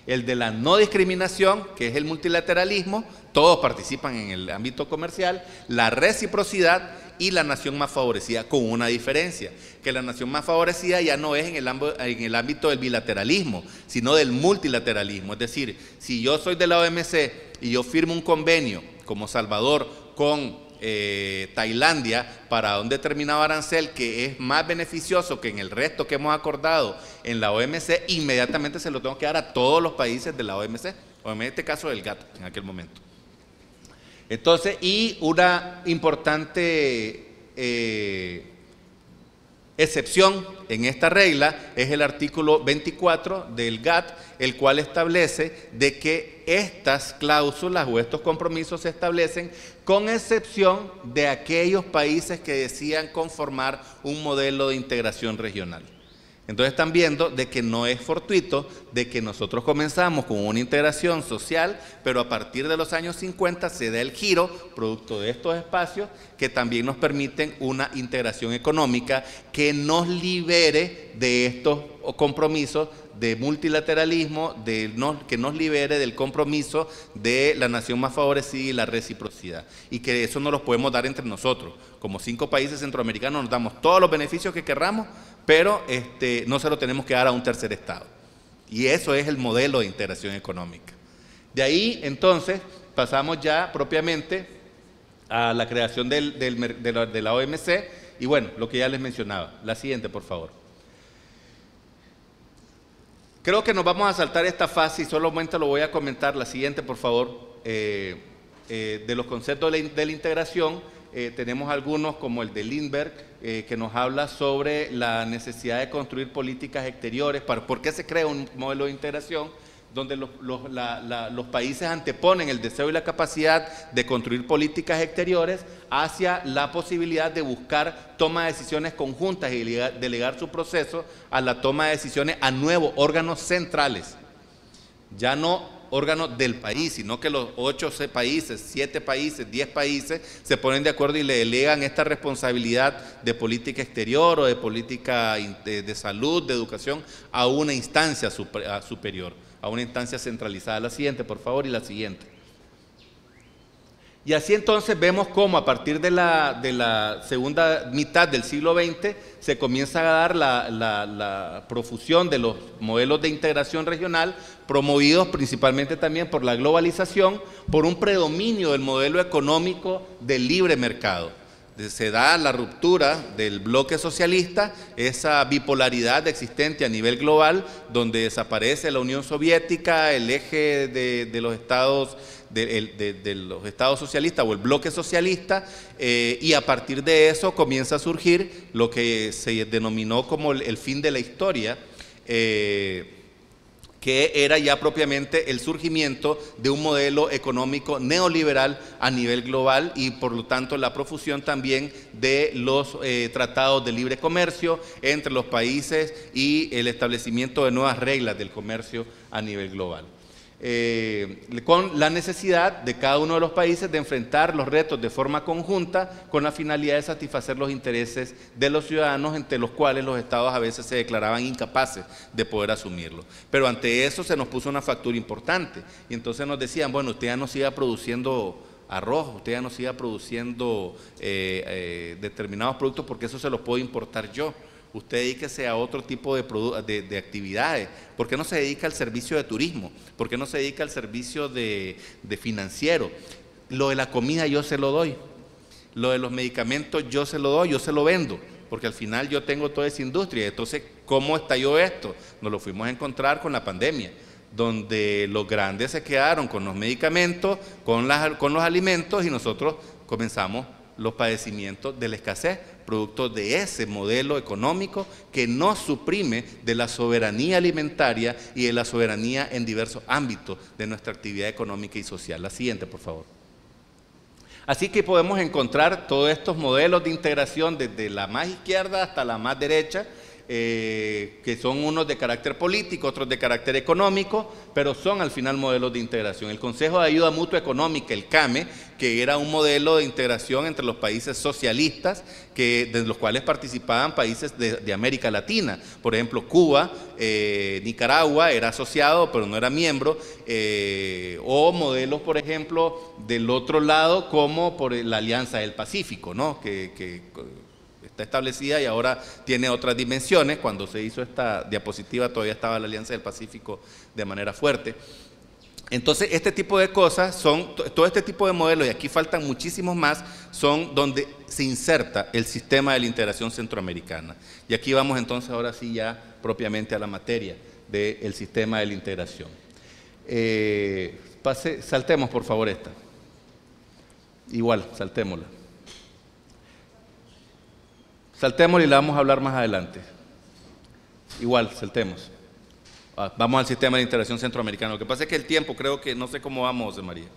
El de la no discriminación, que es el multilateralismo, todos participan en el ámbito comercial, la reciprocidad y la nación más favorecida, con una diferencia, que la nación más favorecida ya no es en el ámbito del bilateralismo, sino del multilateralismo. Es decir, si yo soy de la OMC y yo firmo un convenio como Salvador con Tailandia para un determinado arancel que es más beneficioso que en el resto que hemos acordado en la OMC, inmediatamente se lo tengo que dar a todos los países de la OMC, o en este caso del GATT en aquel momento. Entonces, y una importante excepción en esta regla es el artículo 24 del GATT, el cual establece de que estas cláusulas o estos compromisos se establecen con excepción de aquellos países que decidan conformar un modelo de integración regional. Entonces están viendo de que no es fortuito, de que nosotros comenzamos con una integración social, pero a partir de los años 50 se da el giro, producto de estos espacios, que también nos permiten una integración económica que nos libere de estos compromisos de multilateralismo, que nos libere del compromiso de la nación más favorecida y la reciprocidad. Y que eso no los podemos dar entre nosotros. Como 5 países centroamericanos nos damos todos los beneficios que querramos, pero no se lo tenemos que dar a un tercer estado. Y eso es el modelo de integración económica. De ahí, entonces, pasamos ya propiamente a la creación de la OMC, y bueno, lo que ya les mencionaba. La siguiente, por favor. Creo que nos vamos a saltar esta fase y solamente lo voy a comentar. La siguiente, por favor. De los conceptos de la integración, tenemos algunos como el de Lindbergh, que nos habla sobre la necesidad de construir políticas exteriores. ¿Por qué se crea un modelo de integración? Donde los países anteponen el deseo y la capacidad de construir políticas exteriores hacia la posibilidad de buscar toma de decisiones conjuntas y delegar su proceso a la toma de decisiones a nuevos órganos centrales. Ya no órganos del país, sino que los 8 países, 7 países, 10 países se ponen de acuerdo y le delegan esta responsabilidad de política exterior o de política de salud, de educación, a una instancia superior, a una instancia centralizada. La siguiente, por favor, y la siguiente. Y así entonces vemos cómo a partir de la segunda mitad del siglo XX se comienza a dar la profusión de los modelos de integración regional, promovidos principalmente también por la globalización, por un predominio del modelo económico del libre mercado. Se da la ruptura del bloque socialista, esa bipolaridad existente a nivel global, donde desaparece la Unión Soviética, el eje de los estados los estados socialistas o el bloque socialista, y a partir de eso comienza a surgir lo que se denominó como el fin de la historia, que era ya propiamente el surgimiento de un modelo económico neoliberal a nivel global y por lo tanto la profusión también de los tratados de libre comercio entre los países y el establecimiento de nuevas reglas del comercio a nivel global. Con la necesidad de cada uno de los países de enfrentar los retos de forma conjunta con la finalidad de satisfacer los intereses de los ciudadanos, entre los cuales los estados a veces se declaraban incapaces de poder asumirlo. Pero ante eso se nos puso una factura importante y entonces nos decían, bueno, usted ya no siga produciendo arroz, usted ya no siga produciendo determinados productos porque eso se los puedo importar yo. Usted dedíquese a otro tipo de actividades. ¿Por qué no se dedica al servicio de turismo? ¿Por qué no se dedica al servicio de financiero? Lo de la comida yo se lo doy. Lo de los medicamentos yo se lo doy, yo se lo vendo. Porque al final yo tengo toda esa industria. Entonces, ¿cómo estalló esto? Nos lo fuimos a encontrar con la pandemia, donde los grandes se quedaron con los medicamentos, con los alimentos y nosotros comenzamos los padecimientos de la escasez, producto de ese modelo económico que nos suprime de la soberanía alimentaria y de la soberanía en diversos ámbitos de nuestra actividad económica y social. La siguiente, por favor. Así que podemos encontrar todos estos modelos de integración desde la más izquierda hasta la más derecha, que son unos de carácter político, otros de carácter económico, pero son al final modelos de integración. El Consejo de Ayuda Mutua Económica, el CAME, que era un modelo de integración entre los países socialistas, de los cuales participaban países de América Latina. Por ejemplo, Cuba, Nicaragua era asociado, pero no era miembro, o modelos, por ejemplo, del otro lado, como por la Alianza del Pacífico, ¿no? que está establecida y ahora tiene otras dimensiones. Cuando se hizo esta diapositiva todavía estaba la Alianza del Pacífico de manera fuerte. Entonces, este tipo de cosas son, todo este tipo de modelos, y aquí faltan muchísimos más, son donde se inserta el sistema de la integración centroamericana. Y aquí vamos entonces ahora sí ya propiamente a la materia del sistema de la integración. Saltemos por favor esta. Igual, saltémosla. Saltémosla y la vamos a hablar más adelante. Igual, saltemos. Vamos al sistema de integración centroamericano. Lo que pasa es que el tiempo, creo que, no sé cómo vamos, José María.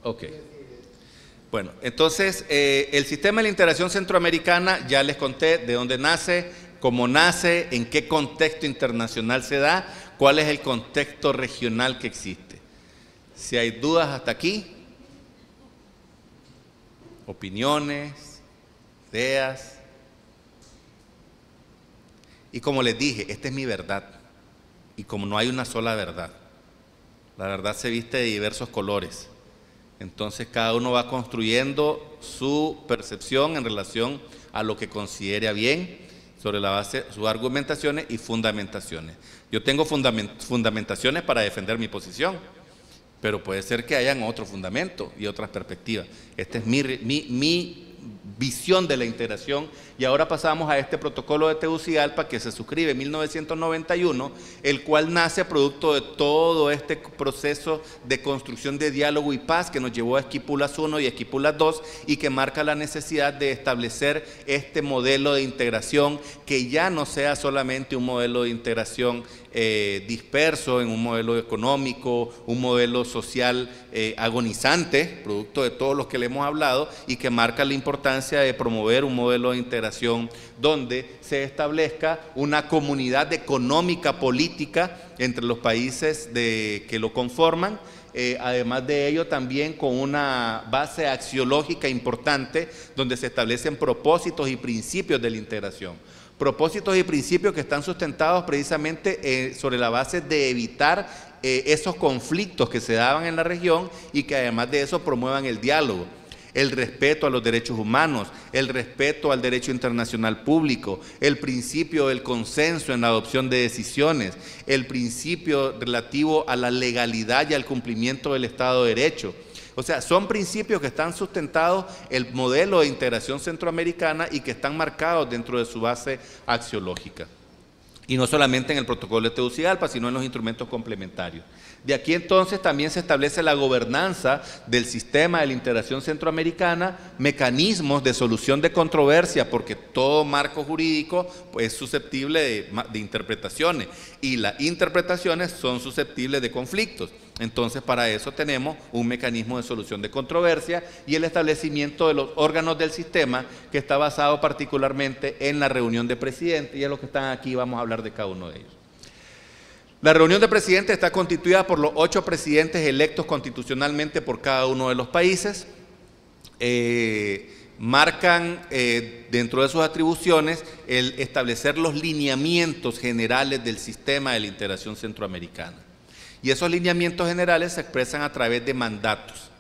Ok. Bueno, entonces, el sistema de la integración centroamericana, ya les conté de dónde nace, cómo nace, en qué contexto internacional se da, cuál es el contexto regional que existe. Si hay dudas hasta aquí, opiniones, ideas. Y como les dije, esta es mi verdad. Y como no hay una sola verdad, la verdad se viste de diversos colores. Entonces cada uno va construyendo su percepción en relación a lo que considere bien, sobre la base de sus argumentaciones y fundamentaciones. Yo tengo fundamentaciones para defender mi posición, pero puede ser que hayan otro fundamento y otras perspectivas. Esta es mi visión de la integración. Y ahora pasamos a este protocolo de Tegucigalpa, que se suscribe en 1991, el cual nace producto de todo este proceso de construcción de diálogo y paz que nos llevó a Esquipulas I y Esquipulas II, y que marca la necesidad de establecer este modelo de integración que ya no sea solamente un modelo de integración disperso, en un modelo económico, un modelo social agonizante, producto de todos los que le hemos hablado, y que marca la importancia de promover un modelo de integración donde se establezca una comunidad económica política entre los países que lo conforman. Además de ello, también con una base axiológica importante, donde se establecen propósitos y principios de la integración. Propósitos y principios que están sustentados precisamente sobre la base de evitar esos conflictos que se daban en la región, y que además de eso promuevan el diálogo, el respeto a los derechos humanos, el respeto al derecho internacional público, el principio del consenso en la adopción de decisiones, el principio relativo a la legalidad y al cumplimiento del Estado de Derecho. O sea, son principios que están sustentados en el modelo de integración centroamericana y que están marcados dentro de su base axiológica. Y no solamente en el protocolo de Tegucigalpa, sino en los instrumentos complementarios. De aquí entonces también se establece la gobernanza del sistema de la integración centroamericana, mecanismos de solución de controversia, porque todo marco jurídico pues, es susceptible de interpretaciones, y las interpretaciones son susceptibles de conflictos. Entonces, para eso tenemos un mecanismo de solución de controversia y el establecimiento de los órganos del sistema, que está basado particularmente en la reunión de presidentes, y es lo que están aquí, vamos a hablar de cada uno de ellos. La reunión de presidentes está constituida por los 8 presidentes electos constitucionalmente por cada uno de los países. Marcan dentro de sus atribuciones el establecer los lineamientos generales del sistema de la integración centroamericana. Y esos lineamientos generales se expresan a través de mandatos,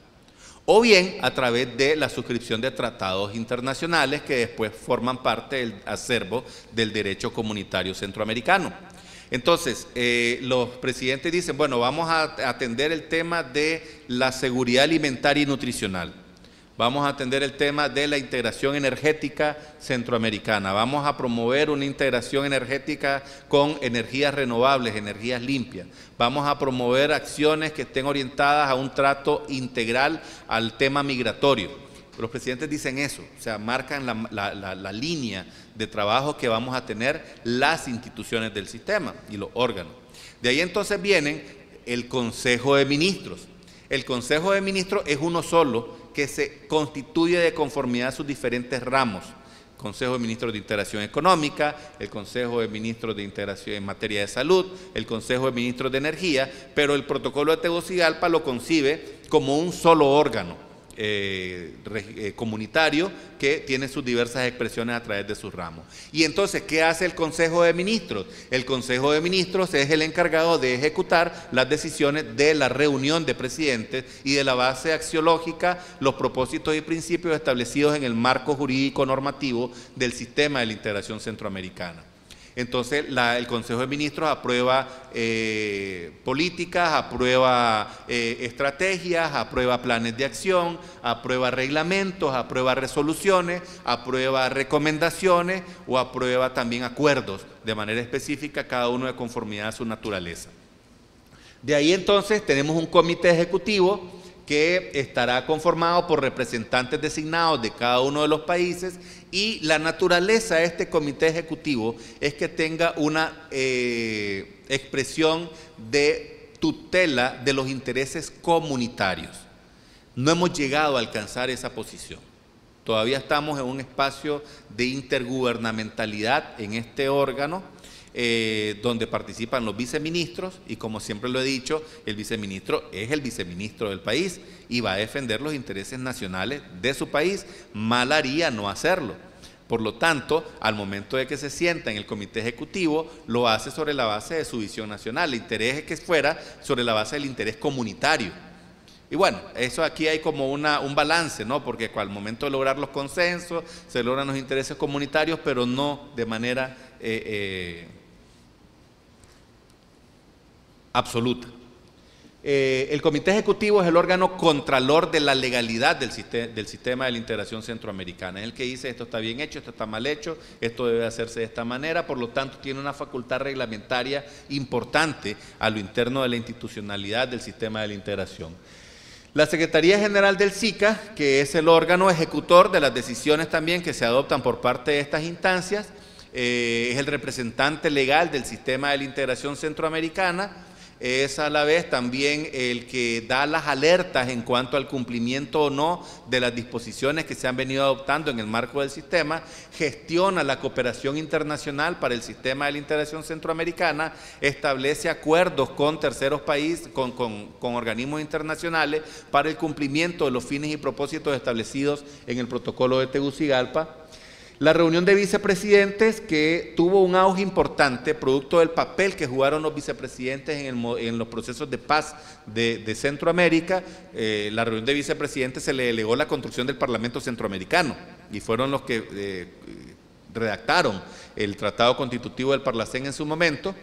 o bien a través de la suscripción de tratados internacionales que después forman parte del acervo del derecho comunitario centroamericano. Entonces, los presidentes dicen, bueno, vamos a atender el tema de la seguridad alimentaria y nutricional. Vamos a atender el tema de la integración energética centroamericana. Vamos a promover una integración energética con energías renovables, energías limpias. Vamos a promover acciones que estén orientadas a un trato integral al tema migratorio. Los presidentes dicen eso, o sea, marcan la línea de trabajo que vamos a tener las instituciones del sistema y los órganos. De ahí entonces vienen el Consejo de Ministros. El Consejo de Ministros es uno solo, que se constituye de conformidad a sus diferentes ramos, Consejo de Ministros de Integración Económica, el Consejo de Ministros de Integración en materia de salud, el Consejo de Ministros de Energía, pero el protocolo de Tegucigalpa lo concibe como un solo órgano comunitario que tiene sus diversas expresiones a través de sus ramos. Y entonces, ¿qué hace el Consejo de Ministros? El Consejo de Ministros es el encargado de ejecutar las decisiones de la reunión de presidentes y de la base axiológica, los propósitos y principios establecidos en el marco jurídico normativo del sistema de la integración centroamericana. Entonces, el Consejo de Ministros aprueba políticas, aprueba estrategias, aprueba planes de acción, aprueba reglamentos, aprueba resoluciones, aprueba recomendaciones o aprueba también acuerdos de manera específica, cada uno de conformidad a su naturaleza. De ahí entonces tenemos un comité ejecutivo que estará conformado por representantes designados de cada uno de los países, y la naturaleza de este comité ejecutivo es que tenga una expresión de tutela de los intereses comunitarios. No hemos llegado a alcanzar esa posición. Todavía estamos en un espacio de intergubernamentalidad en este órgano, donde participan los viceministros, y como siempre lo he dicho, el viceministro es el viceministro del país y va a defender los intereses nacionales de su país. Mal haría no hacerlo. Por lo tanto, al momento de que se sienta en el comité ejecutivo, lo hace sobre la base de su visión nacional. El interés es que fuera sobre la base del interés comunitario. Y bueno, eso aquí hay como un balance, ¿no? Porque al momento de lograr los consensos, se logran los intereses comunitarios, pero no de manera absoluta. El Comité Ejecutivo es el órgano contralor de la legalidad del sistema de la integración centroamericana. Es el que dice: esto está bien hecho, esto está mal hecho, esto debe hacerse de esta manera. Por lo tanto, tiene una facultad reglamentaria importante a lo interno de la institucionalidad del sistema de la integración. La Secretaría General del SICA, que es el órgano ejecutor de las decisiones también que se adoptan por parte de estas instancias, es el representante legal del sistema de la integración centroamericana. Es a la vez también el que da las alertas en cuanto al cumplimiento o no de las disposiciones que se han venido adoptando en el marco del sistema, gestiona la cooperación internacional para el sistema de la integración centroamericana, establece acuerdos con terceros países, con organismos internacionales para el cumplimiento de los fines y propósitos establecidos en el protocolo de Tegucigalpa. La reunión de vicepresidentes, que tuvo un auge importante producto del papel que jugaron los vicepresidentes en los procesos de paz de Centroamérica. La reunión de vicepresidentes se le delegó la construcción del Parlamento Centroamericano y fueron los que redactaron el Tratado Constitutivo del Parlacén en su momento.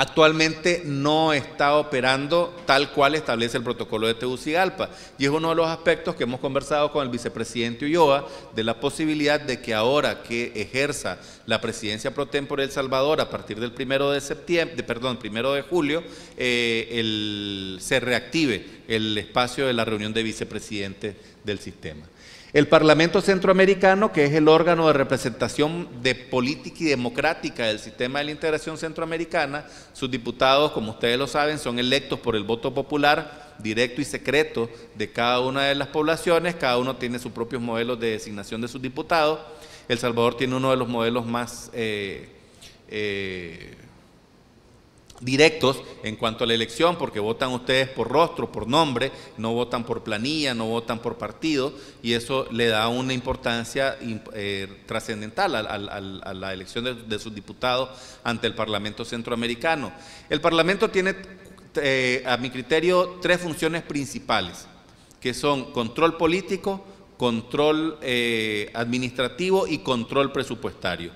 Actualmente no está operando tal cual establece el protocolo de Tegucigalpa, y es uno de los aspectos que hemos conversado con el vicepresidente Ulloa, de la posibilidad de que ahora que ejerza la presidencia pro tempore de El Salvador a partir del 1 de julio, se reactive el espacio de la reunión de vicepresidentes del sistema. El Parlamento Centroamericano, que es el órgano de representación de política y democrática del sistema de la integración centroamericana, sus diputados, como ustedes lo saben, son electos por el voto popular directo y secreto de cada una de las poblaciones. Cada uno tiene sus propios modelos de designación de sus diputados. El Salvador tiene uno de los modelos más directos en cuanto a la elección, porque votan ustedes por rostro, por nombre, no votan por planilla, no votan por partido, y eso le da una importancia trascendental a la elección de sus diputados ante el Parlamento Centroamericano. El Parlamento tiene, a mi criterio, 3 funciones principales, que son control político, control administrativo y control presupuestario.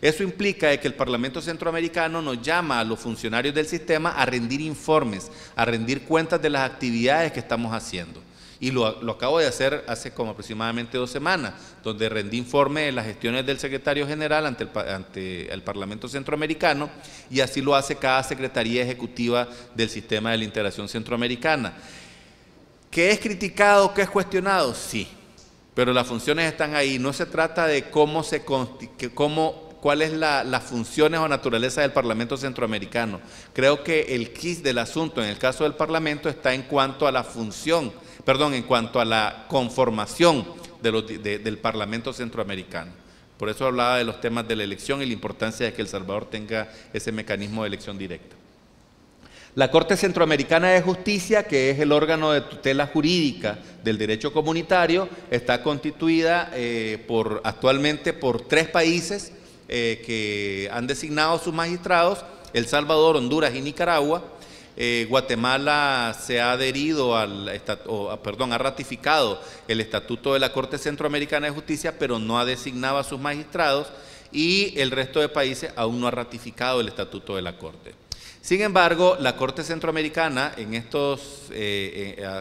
Eso implica que el Parlamento Centroamericano nos llama a los funcionarios del sistema a rendir informes, a rendir cuentas de las actividades que estamos haciendo. Y lo acabo de hacer hace como aproximadamente 2 semanas, donde rendí informe de las gestiones del secretario general ante el Parlamento Centroamericano, y así lo hace cada secretaría ejecutiva del sistema de la integración centroamericana. ¿Qué es criticado, qué es cuestionado? Sí, pero las funciones están ahí. No se trata de cuáles las funciones o naturaleza del Parlamento Centroamericano. Creo que el quid del asunto en el caso del Parlamento está en cuanto a la en cuanto a la conformación del Parlamento Centroamericano. Por eso hablaba de los temas de la elección y la importancia de que El Salvador tenga ese mecanismo de elección directa. La Corte Centroamericana de Justicia, que es el órgano de tutela jurídica del derecho comunitario, está constituida actualmente por 3 países que han designado sus magistrados: El Salvador, Honduras y Nicaragua. Guatemala se ha adherido ha ratificado el Estatuto de la Corte Centroamericana de Justicia, pero no ha designado a sus magistrados, y el resto de países aún no ha ratificado el Estatuto de la Corte. Sin embargo, la Corte Centroamericana,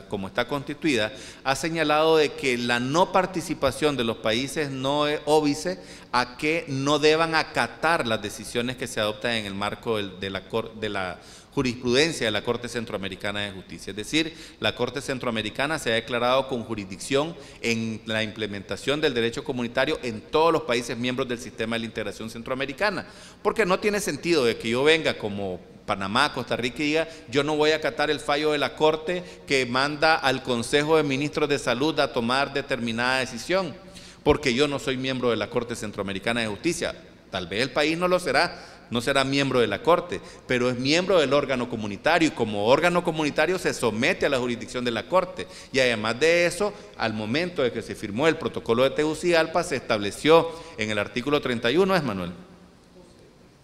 como está constituida, ha señalado de que la no participación de los países no óbice a que no deban acatar las decisiones que se adoptan en el marco de la jurisprudencia de la Corte Centroamericana de Justicia. Es decir, la Corte Centroamericana se ha declarado con jurisdicción en la implementación del derecho comunitario en todos los países miembros del sistema de la integración centroamericana, porque no tiene sentido de que yo venga como Panamá, Costa Rica, y diga: yo no voy a acatar el fallo de la Corte que manda al Consejo de Ministros de Salud a tomar determinada decisión, porque yo no soy miembro de la Corte Centroamericana de Justicia. Tal vez el país no lo será, no será miembro de la Corte, pero es miembro del órgano comunitario, y como órgano comunitario se somete a la jurisdicción de la Corte. Y además de eso, al momento de que se firmó el protocolo de Tegucigalpa, se estableció en el artículo 31, ¿es, Manuel?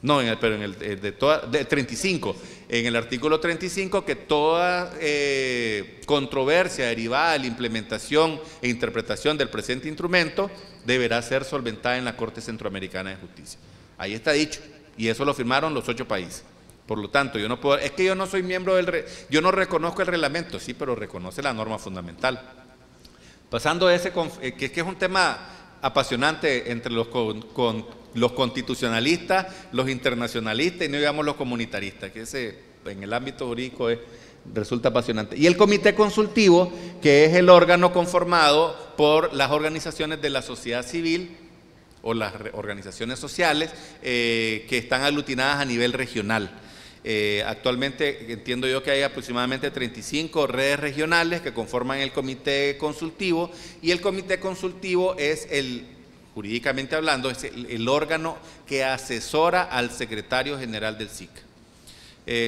No, pero en el 35, en el artículo 35, que toda controversia derivada de la implementación e interpretación del presente instrumento deberá ser solventada en la Corte Centroamericana de Justicia. Ahí está dicho, y eso lo firmaron los 8 países. Por lo tanto, yo no puedo, es que yo no soy miembro yo no reconozco el reglamento, sí, pero reconoce la norma fundamental. Pasando a ese, que es un tema apasionante entre los constitucionalistas, los internacionalistas y no digamos los comunitaristas, que en el ámbito jurídico resulta apasionante. Y el comité consultivo, que es el órgano conformado por las organizaciones de la sociedad civil o las organizaciones sociales que están aglutinadas a nivel regional. Actualmente entiendo yo que hay aproximadamente 35 redes regionales que conforman el comité consultivo, y el comité consultivo es jurídicamente hablando, es el órgano que asesora al secretario general del SIC.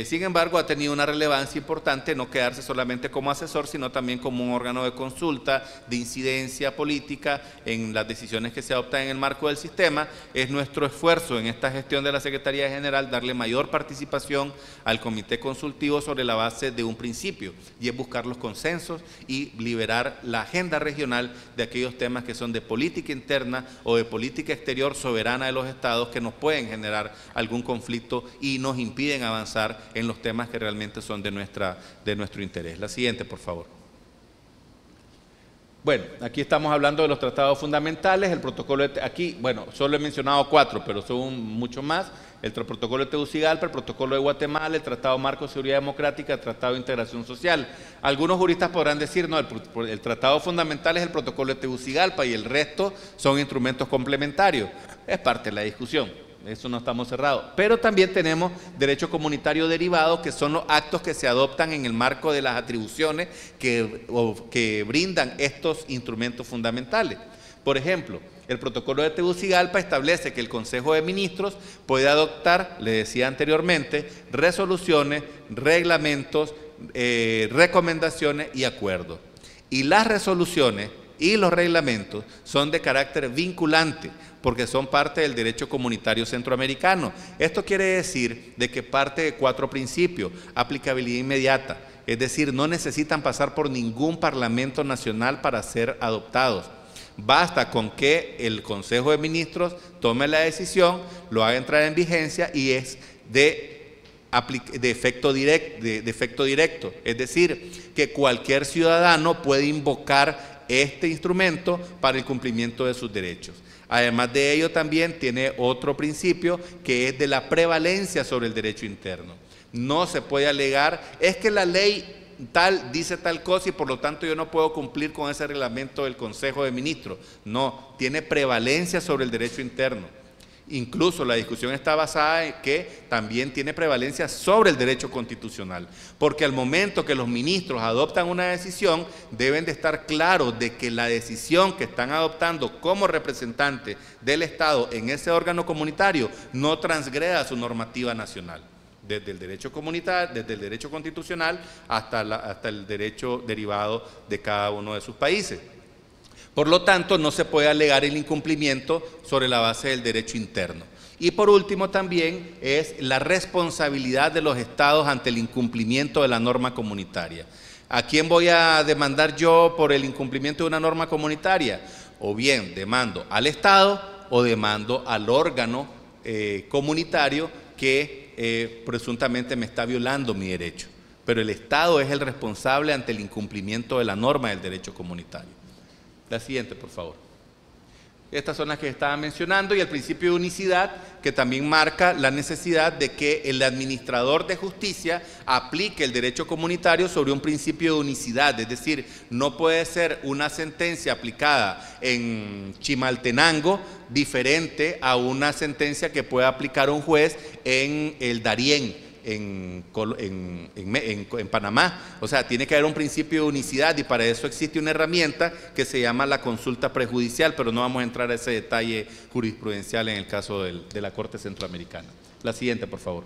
Sin embargo, ha tenido una relevancia importante no quedarse solamente como asesor, sino también como un órgano de consulta, de incidencia política en las decisiones que se adoptan en el marco del sistema. Es nuestro esfuerzo en esta gestión de la Secretaría General darle mayor participación al comité consultivo sobre la base de un principio, y es buscar los consensos y liberar la agenda regional de aquellos temas que son de política interna o de política exterior soberana de los estados, que nos pueden generar algún conflicto y nos impiden avanzar en los temas que realmente son de nuestro interés. La siguiente, por favor. Bueno, aquí estamos hablando de los tratados fundamentales, el protocolo aquí, bueno, solo he mencionado 4, pero son mucho más: el protocolo de Tegucigalpa, el protocolo de Guatemala, el Tratado Marco de Seguridad Democrática, el Tratado de Integración Social. Algunos juristas podrán decir: no, el tratado fundamental es el protocolo de Tegucigalpa y el resto son instrumentos complementarios. Es parte de la discusión. Eso no estamos cerrados, pero también tenemos derecho comunitario derivado, que son los actos que se adoptan en el marco de las atribuciones que brindan estos instrumentos fundamentales. Por ejemplo, el protocolo de Tegucigalpa establece que el Consejo de Ministros puede adoptar, le decía anteriormente, resoluciones, reglamentos, recomendaciones y acuerdos. Y las resoluciones y los reglamentos son de carácter vinculante, porque son parte del derecho comunitario centroamericano. Esto quiere decir de que parte de 4 principios: aplicabilidad inmediata, es decir, no necesitan pasar por ningún parlamento nacional para ser adoptados. Basta con que el Consejo de Ministros tome la decisión, lo haga entrar en vigencia y es de efecto directo, es decir, que cualquier ciudadano puede invocar este instrumento para el cumplimiento de sus derechos. Además de ello, también tiene otro principio, que es de la prevalencia sobre el derecho interno. No se puede alegar: es que la ley tal dice tal cosa y por lo tanto yo no puedo cumplir con ese reglamento del Consejo de Ministros. No, tiene prevalencia sobre el derecho interno. Incluso la discusión está basada en que también tiene prevalencia sobre el derecho constitucional, porque al momento que los ministros adoptan una decisión, deben de estar claros de que la decisión que están adoptando como representantes del Estado en ese órgano comunitario no transgreda su normativa nacional, desde el derecho comunitario, desde el derecho constitucional hasta el derecho derivado de cada uno de sus países. Por lo tanto, no se puede alegar el incumplimiento sobre la base del derecho interno. Y por último también es la responsabilidad de los estados ante el incumplimiento de la norma comunitaria. ¿A quién voy a demandar yo por el incumplimiento de una norma comunitaria? O bien demando al Estado o demando al órgano comunitario que presuntamente me está violando mi derecho. Pero el Estado es el responsable ante el incumplimiento de la norma del derecho comunitario. La siguiente, por favor. Estas son las que estaba mencionando y el principio de unicidad, que también marca la necesidad de que el administrador de justicia aplique el derecho comunitario sobre un principio de unicidad, es decir, no puede ser una sentencia aplicada en Chimaltenango diferente a una sentencia que pueda aplicar un juez en el Darién, en Panamá. O sea, tiene que haber un principio de unicidad y para eso existe una herramienta que se llama la consulta prejudicial, pero no vamos a entrar a ese detalle jurisprudencial en el caso de la Corte Centroamericana. La siguiente, por favor.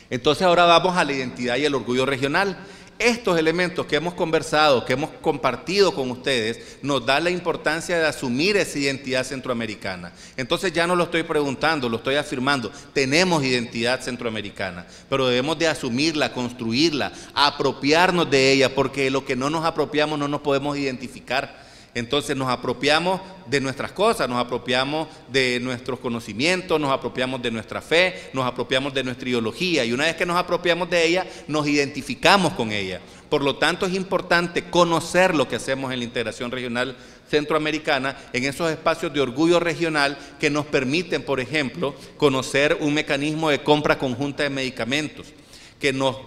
Entonces ahora vamos a la identidad y el orgullo regional. Estos elementos que hemos conversado, que hemos compartido con ustedes, nos da la importancia de asumir esa identidad centroamericana. Entonces ya no lo estoy preguntando, lo estoy afirmando. Tenemos identidad centroamericana, pero debemos de asumirla, construirla, apropiarnos de ella, porque de lo que no nos apropiamos no nos podemos identificar. Entonces nos apropiamos de nuestras cosas, nos apropiamos de nuestros conocimientos, nos apropiamos de nuestra fe, nos apropiamos de nuestra ideología y una vez que nos apropiamos de ella, nos identificamos con ella. Por lo tanto, es importante conocer lo que hacemos en la integración regional centroamericana, en esos espacios de orgullo regional que nos permiten, por ejemplo, conocer un mecanismo de compra conjunta de medicamentos, que nos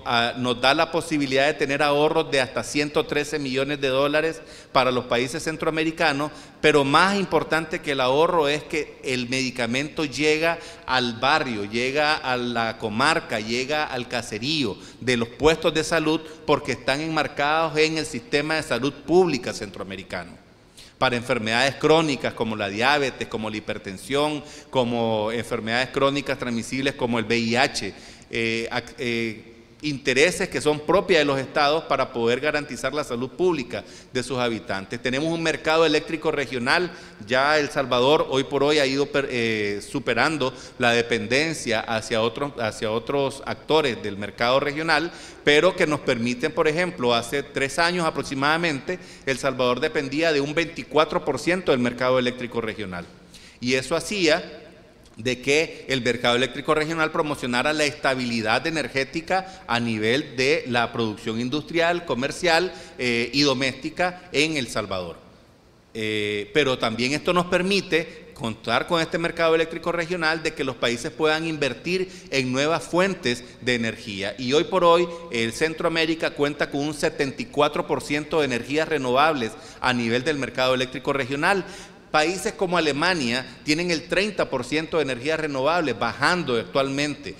da la posibilidad de tener ahorros de hasta 113 millones de dólares para los países centroamericanos, pero más importante que el ahorro es que el medicamento llega al barrio, llega a la comarca, llega al caserío de los puestos de salud porque están enmarcados en el sistema de salud pública centroamericano. Para enfermedades crónicas como la diabetes, como la hipertensión, como enfermedades crónicas transmisibles como el VIH, intereses que son propias de los estados para poder garantizar la salud pública de sus habitantes. Tenemos un mercado eléctrico regional, ya El Salvador hoy por hoy ha ido superando la dependencia hacia otros actores del mercado regional, pero que nos permiten, por ejemplo, hace 3 años aproximadamente, El Salvador dependía de un 24% del mercado eléctrico regional. Y eso hacía de que el mercado eléctrico regional promocionara la estabilidad energética a nivel de la producción industrial, comercial y doméstica en El Salvador. Pero también esto nos permite contar con este mercado eléctrico regional de que los países puedan invertir en nuevas fuentes de energía. Y hoy por hoy el Centroamérica cuenta con un 74% de energías renovables a nivel del mercado eléctrico regional. Países como Alemania tienen el 30% de energías renovables, bajando actualmente,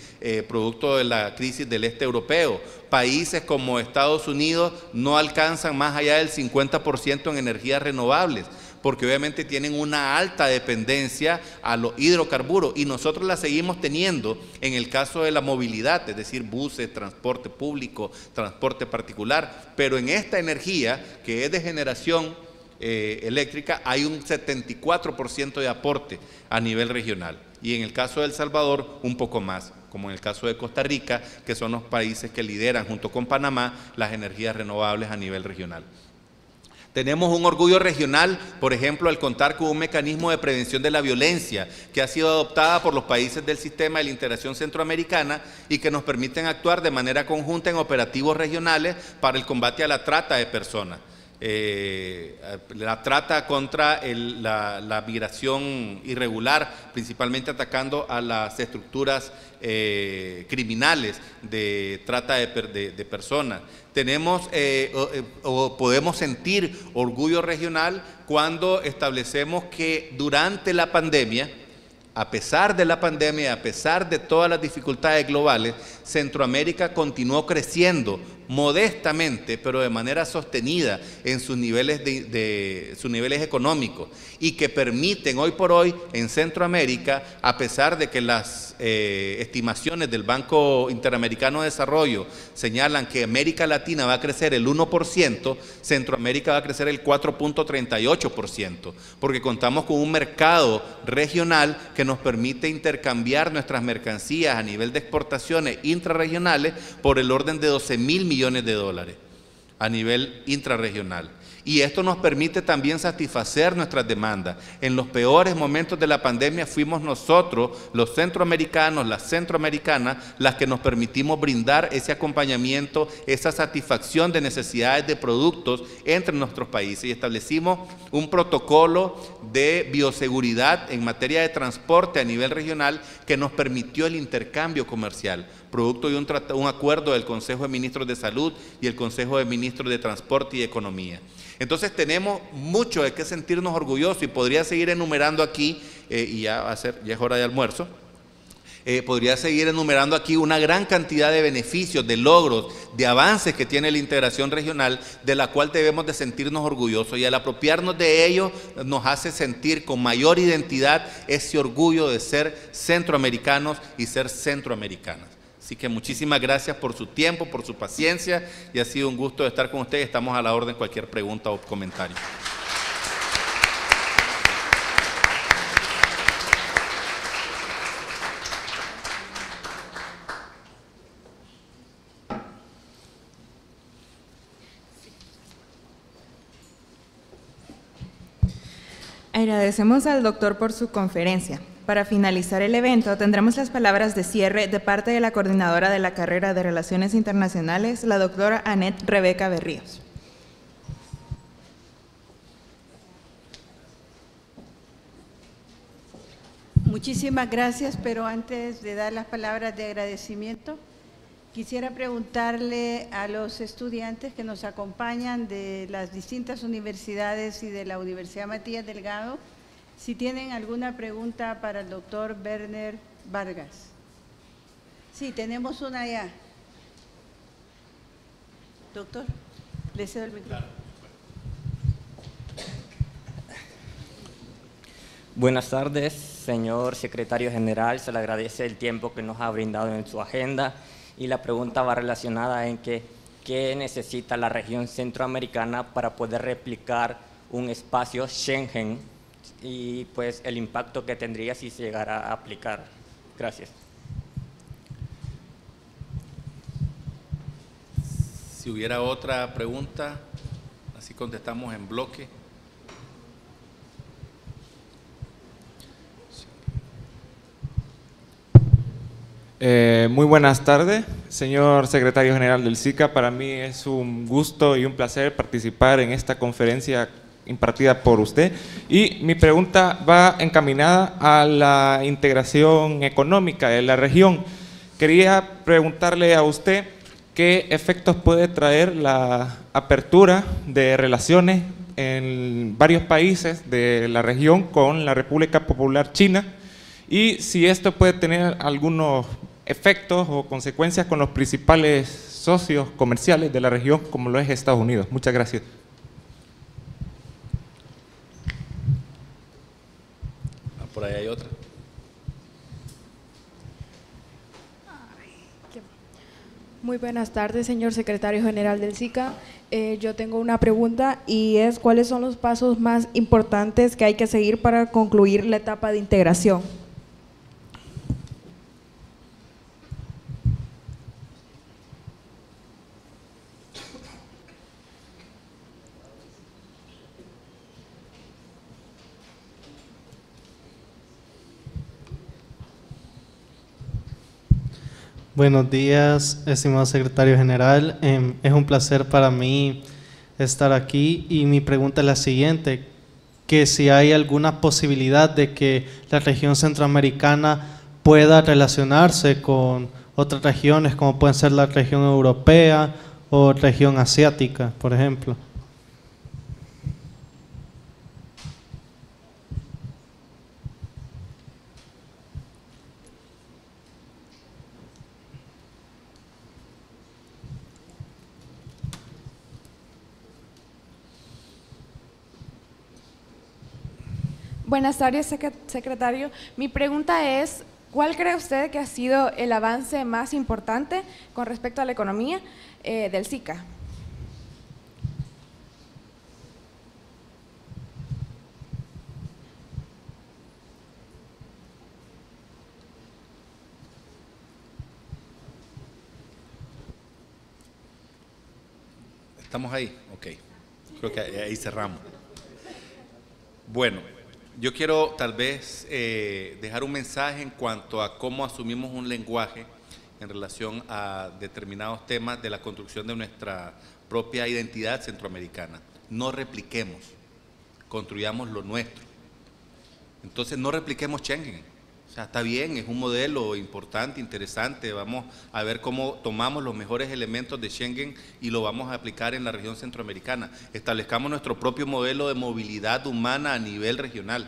producto de la crisis del este europeo. Países como Estados Unidos no alcanzan más allá del 50% en energías renovables, porque obviamente tienen una alta dependencia a los hidrocarburos y nosotros la seguimos teniendo en el caso de la movilidad, es decir, buses, transporte público, transporte particular, pero en esta energía que es de generación eléctrica hay un 74% de aporte a nivel regional y en el caso de El Salvador un poco más, como en el caso de Costa Rica, que son los países que lideran junto con Panamá las energías renovables a nivel regional. Tenemos un orgullo regional, por ejemplo, al contar con un mecanismo de prevención de la violencia que ha sido adoptada por los países del sistema de la integración centroamericana y que nos permiten actuar de manera conjunta en operativos regionales para el combate a la trata de personas. La trata contra la migración irregular, principalmente atacando a las estructuras criminales de trata de personas. Tenemos o podemos sentir orgullo regional cuando establecemos que durante la pandemia a pesar de la pandemia, a pesar de todas las dificultades globales, Centroamérica continuó creciendo modestamente, pero de manera sostenida en sus niveles, sus niveles económicos, y que permiten hoy por hoy en Centroamérica, a pesar de que las estimaciones del Banco Interamericano de Desarrollo señalan que América Latina va a crecer el 1%, Centroamérica va a crecer el 4.38%, porque contamos con un mercado regional que nos permite intercambiar nuestras mercancías a nivel de exportaciones intrarregionales por el orden de 12.000 millones de dólares a nivel intrarregional. Y esto nos permite también satisfacer nuestras demandas. En los peores momentos de la pandemia fuimos nosotros, los centroamericanos, las centroamericanas, las que nos permitimos brindar ese acompañamiento, esa satisfacción de necesidades de productos entre nuestros países. Y establecimos un protocolo de bioseguridad en materia de transporte a nivel regional que nos permitió el intercambio comercial, producto de un acuerdo del Consejo de Ministros de Salud y el Consejo de Ministros de Transporte y Economía. Entonces tenemos mucho de qué sentirnos orgullosos, y podría seguir enumerando aquí, y ya es hora de almuerzo, podría seguir enumerando aquí una gran cantidad de beneficios, de logros, de avances que tiene la integración regional, de la cual debemos de sentirnos orgullosos, y al apropiarnos de ello nos hace sentir con mayor identidad ese orgullo de ser centroamericanos y ser centroamericanas. Así que muchísimas gracias por su tiempo, por su paciencia, y ha sido un gusto estar con ustedes. Estamos a la orden, cualquier pregunta o comentario. Agradecemos al doctor por su conferencia. Para finalizar el evento, tendremos las palabras de cierre de parte de la coordinadora de la carrera de Relaciones Internacionales, la doctora Annette Rebeca Berríos. Muchísimas gracias, pero antes de dar las palabras de agradecimiento, quisiera preguntarle a los estudiantes que nos acompañan de las distintas universidades y de la Universidad Matías Delgado, si tienen alguna pregunta para el doctor Werner Vargas. Sí, tenemos una allá. Doctor, le cedo el micrófono. Buenas tardes, señor secretario general. Se le agradece el tiempo que nos ha brindado en su agenda, y la pregunta va relacionada en que ¿qué necesita la región centroamericana para poder replicar un espacio Schengen? Y pues el impacto que tendría si se llegara a aplicar. Gracias. Si hubiera otra pregunta, así contestamos en bloque. Muy buenas tardes, señor secretario general del SICA. Para mí es un gusto y un placer participar en esta conferencia impartida por usted, y mi pregunta va encaminada a la integración económica de la región. Quería preguntarle a usted qué efectos puede traer la apertura de relaciones en varios países de la región con la República Popular China, y si esto puede tener algunos efectos o consecuencias con los principales socios comerciales de la región, como lo es Estados Unidos. Muchas gracias. Por ahí hay otra. Muy buenas tardes, señor secretario general del SICA. Yo tengo una pregunta, y es ¿cuáles son los pasos más importantes que hay que seguir para concluir la etapa de integración? Buenos días, estimado secretario general. Es un placer para mí estar aquí, y mi pregunta es la siguiente, que si hay alguna posibilidad de que la región centroamericana pueda relacionarse con otras regiones, como pueden ser la región europea o región asiática, por ejemplo. Buenas tardes, secretario. Mi pregunta es, ¿cuál cree usted que ha sido el avance más importante con respecto a la economía del SICA? ¿Estamos ahí? Ok. Creo que ahí cerramos. Bueno, yo quiero tal vez dejar un mensaje en cuanto a cómo asumimos un lenguaje en relación a determinados temas de la construcción de nuestra propia identidad centroamericana. No repliquemos, construyamos lo nuestro. Entonces no repliquemos Schengen. O sea, está bien, es un modelo importante, interesante, vamos a ver cómo tomamos los mejores elementos de Schengen y lo vamos a aplicar en la región centroamericana. Establezcamos nuestro propio modelo de movilidad humana a nivel regional.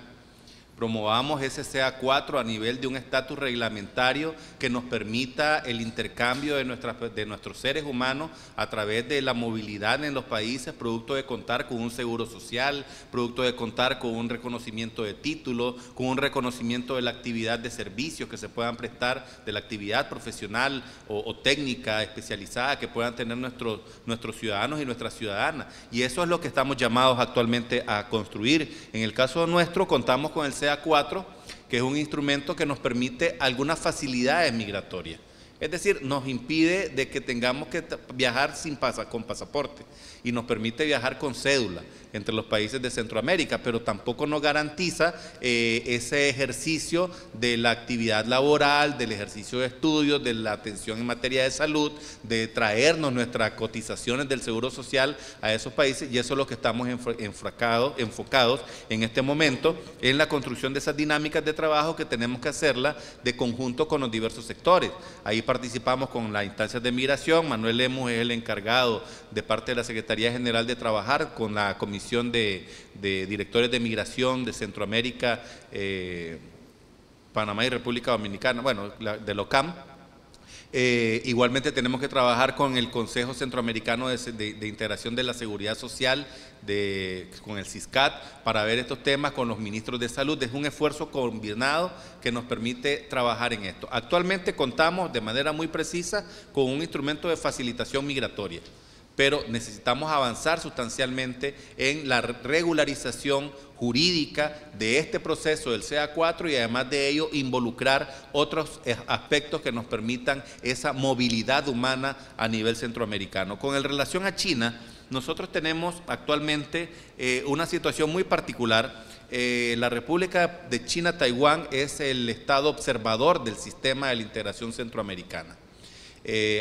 Promovamos ese CA4 a nivel de un estatus reglamentario que nos permita el intercambio de nuestros seres humanos a través de la movilidad en los países, producto de contar con un seguro social, producto de contar con un reconocimiento de título, con un reconocimiento de la actividad de servicios que se puedan prestar, de la actividad profesional o técnica especializada que puedan tener nuestros ciudadanos y nuestras ciudadanas. Y eso es lo que estamos llamados actualmente a construir. En el caso nuestro contamos con el CA4, que es un instrumento que nos permite algunas facilidades migratorias. Es decir, nos impide de que tengamos que viajar con pasaporte y nos permite viajar con cédula entre los países de Centroamérica, pero tampoco nos garantiza ese ejercicio de la actividad laboral, del ejercicio de estudios, de la atención en materia de salud, de traernos nuestras cotizaciones del Seguro Social a esos países, y eso es lo que estamos enfocados en este momento, en la construcción de esas dinámicas de trabajo que tenemos que hacerla de conjunto con los diversos sectores. Ahí participamos con las instancias de migración. Manuel Lemus es el encargado de parte de la Secretaría General de trabajar con la Comisión de Directores de Migración de Centroamérica, Panamá y República Dominicana, bueno, de LOCAM. Igualmente tenemos que trabajar con el Consejo Centroamericano de Integración de la Seguridad Social, con el CISCAT, para ver estos temas con los ministros de salud. Es un esfuerzo combinado que nos permite trabajar en esto. Actualmente contamos de manera muy precisa con un instrumento de facilitación migratoria, pero necesitamos avanzar sustancialmente en la regularización jurídica de este proceso del CA4 y además de ello involucrar otros aspectos que nos permitan esa movilidad humana a nivel centroamericano. Con relación a China, nosotros tenemos actualmente una situación muy particular. La República de China-Taiwán es el estado observador del sistema de la integración centroamericana.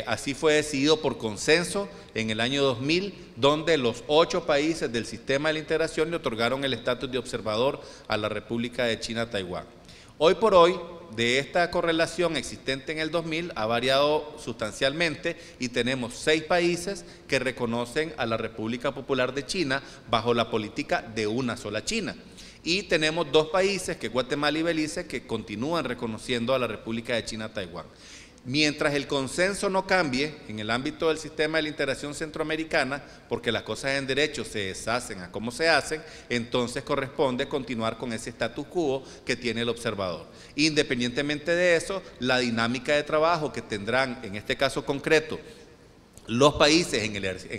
Así fue decidido por consenso en el año 2000, donde los 8 países del sistema de la integración le otorgaron el estatus de observador a la República de China-Taiwán. Hoy por hoy, de esta correlación existente en el 2000 ha variado sustancialmente y tenemos 6 países que reconocen a la República Popular de China bajo la política de una sola China. Y tenemos 2 países, que Guatemala y Belice, que continúan reconociendo a la República de China-Taiwán. Mientras el consenso no cambie en el ámbito del sistema de la integración centroamericana, porque las cosas en derecho se deshacen a cómo se hacen, entonces corresponde continuar con ese status quo que tiene el observador. Independientemente de eso, la dinámica de trabajo que tendrán, en este caso concreto, los países en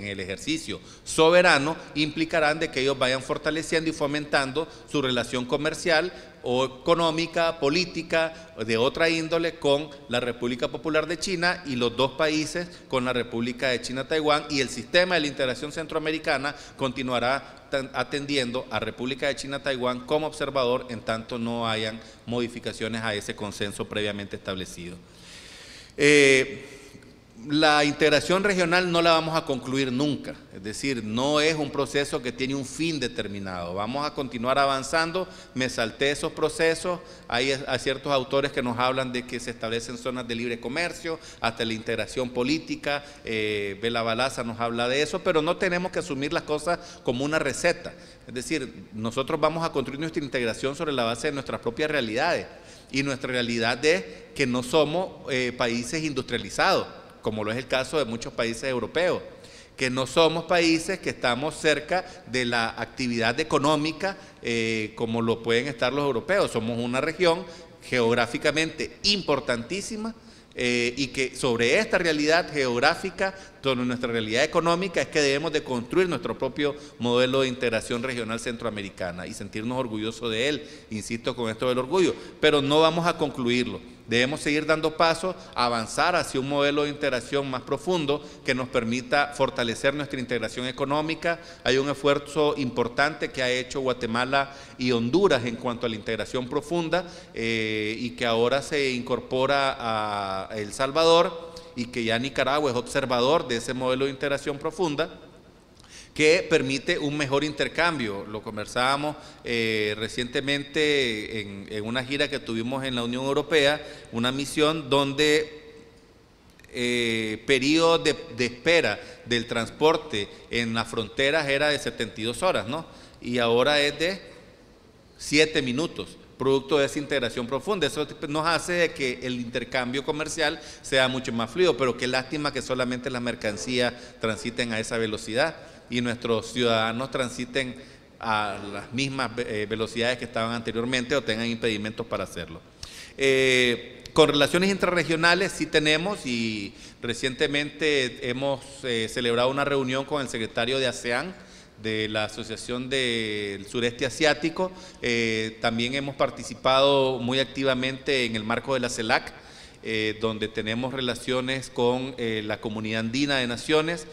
el ejercicio soberano implicarán de que ellos vayan fortaleciendo y fomentando su relación comercial o económica, política, de otra índole con la República Popular de China y los 2 países con la República de China-Taiwán, y el sistema de la integración centroamericana continuará atendiendo a República de China-Taiwán como observador en tanto no hayan modificaciones a ese consenso previamente establecido. La integración regional no la vamos a concluir nunca, es decir, no es un proceso que tiene un fin determinado. Vamos a continuar avanzando. Me salté esos procesos. Hay ciertos autores que nos hablan de que se establecen zonas de libre comercio, hasta la integración política. Bela Balaza nos habla de eso, pero no tenemos que asumir las cosas como una receta. Es decir, nosotros vamos a construir nuestra integración sobre la base de nuestras propias realidades, y nuestra realidad es que no somos países industrializados, como lo es el caso de muchos países europeos, que no somos países que estamos cerca de la actividad económica como lo pueden estar los europeos. Somos una región geográficamente importantísima y que sobre esta realidad geográfica, sobre nuestra realidad económica, es que debemos de construir nuestro propio modelo de integración regional centroamericana y sentirnos orgullosos de él. Insisto con esto del orgullo, pero no vamos a concluirlo. Debemos seguir dando pasos, avanzar hacia un modelo de integración más profundo que nos permita fortalecer nuestra integración económica. Hay un esfuerzo importante que ha hecho Guatemala y Honduras en cuanto a la integración profunda y que ahora se incorpora a El Salvador y que ya Nicaragua es observador de ese modelo de integración profunda que permite un mejor intercambio. Lo conversábamos recientemente en una gira que tuvimos en la Unión Europea, una misión donde periodo de espera del transporte en las fronteras era de 72 horas, ¿no? Y ahora es de 7 minutos. Producto de esa integración profunda. Eso nos hace de que el intercambio comercial sea mucho más fluido, pero qué lástima que solamente las mercancías transiten a esa velocidad y nuestros ciudadanos transiten a las mismas velocidades que estaban anteriormente o tengan impedimentos para hacerlo. Con relaciones intrarregionales sí tenemos, y recientemente hemos celebrado una reunión con el secretario de ASEAN, de la Asociación del Sureste Asiático. También hemos participado muy activamente en el marco de la CELAC, donde tenemos relaciones con la Comunidad Andina de Naciones,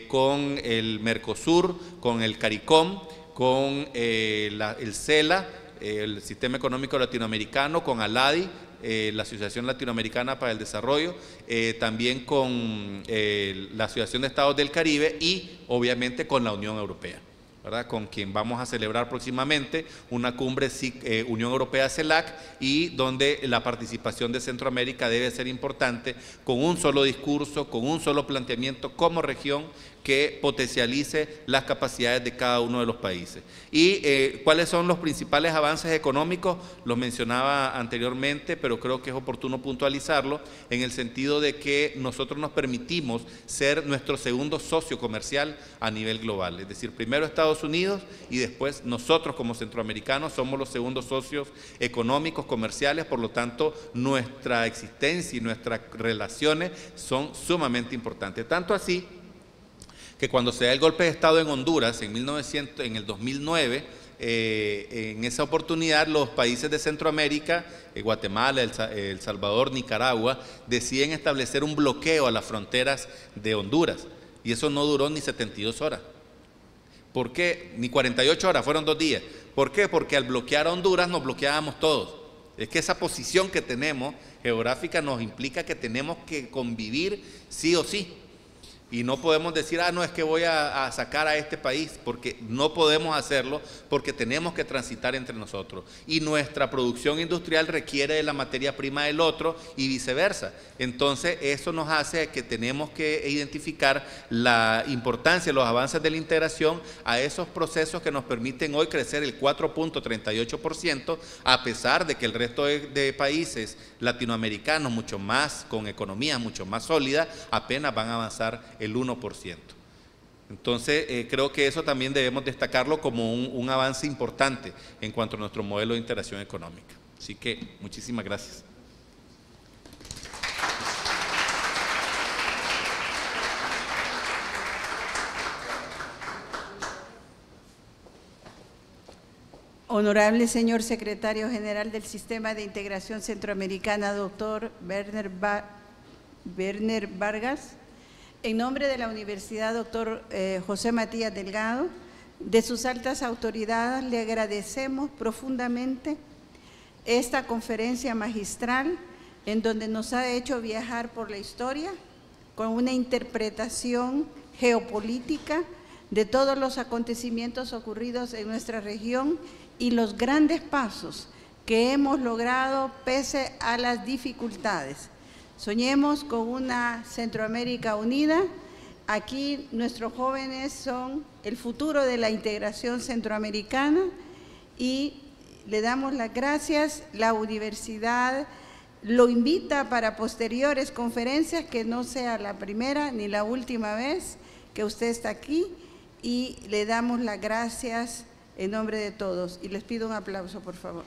con el Mercosur, con el CARICOM, con el CELA, el Sistema Económico Latinoamericano, con ALADI, la Asociación Latinoamericana para el Desarrollo, también con la Asociación de Estados del Caribe y obviamente con la Unión Europea, ¿verdad? Con quien vamos a celebrar próximamente una cumbre Unión Europea-CELAC, y donde la participación de Centroamérica debe ser importante, con un solo discurso, con un solo planteamiento como región que potencialice las capacidades de cada uno de los países. ¿Y cuáles son los principales avances económicos? Los mencionaba anteriormente, pero creo que es oportuno puntualizarlo, en el sentido de que nosotros nos permitimos ser nuestro segundo socio comercial a nivel global. Es decir, primero Estados Unidos y después nosotros como centroamericanos somos los segundos socios económicos, comerciales. Por lo tanto, nuestra existencia y nuestras relaciones son sumamente importantes. Tanto así que cuando se da el golpe de Estado en Honduras en el 2009, en esa oportunidad los países de Centroamérica, Guatemala, El Salvador, Nicaragua, deciden establecer un bloqueo a las fronteras de Honduras, y eso no duró ni 72 horas. ¿Por qué? Ni 48 horas, fueron 2 días. ¿Por qué? Porque al bloquear a Honduras nos bloqueábamos todos. Es que esa posición que tenemos geográfica nos implica que tenemos que convivir sí o sí. Y no podemos decir, no, es que voy a sacar a este país, porque no podemos hacerlo, porque tenemos que transitar entre nosotros. Y nuestra producción industrial requiere de la materia prima del otro y viceversa. Entonces, eso nos hace que tenemos que identificar la importancia, los avances de la integración a esos procesos que nos permiten hoy crecer el 4.38%, a pesar de que el resto de países latinoamericanos, mucho más, con economías mucho más sólidas, apenas van a avanzar el 1%. Entonces, creo que eso también debemos destacarlo como un avance importante en cuanto a nuestro modelo de integración económica. Así que, muchísimas gracias. Honorable señor secretario general del Sistema de Integración Centroamericana, doctor Werner Vargas, en nombre de la Universidad doctor José Matías Delgado, de sus altas autoridades, le agradecemos profundamente esta conferencia magistral en donde nos ha hecho viajar por la historia con una interpretación geopolítica de todos los acontecimientos ocurridos en nuestra región y los grandes pasos que hemos logrado pese a las dificultades. Soñemos con una Centroamérica unida. Aquí nuestros jóvenes son el futuro de la integración centroamericana y le damos las gracias. La universidad lo invita para posteriores conferencias, que no sea la primera ni la última vez que usted está aquí y le damos las gracias en nombre de todos. Y les pido un aplauso, por favor.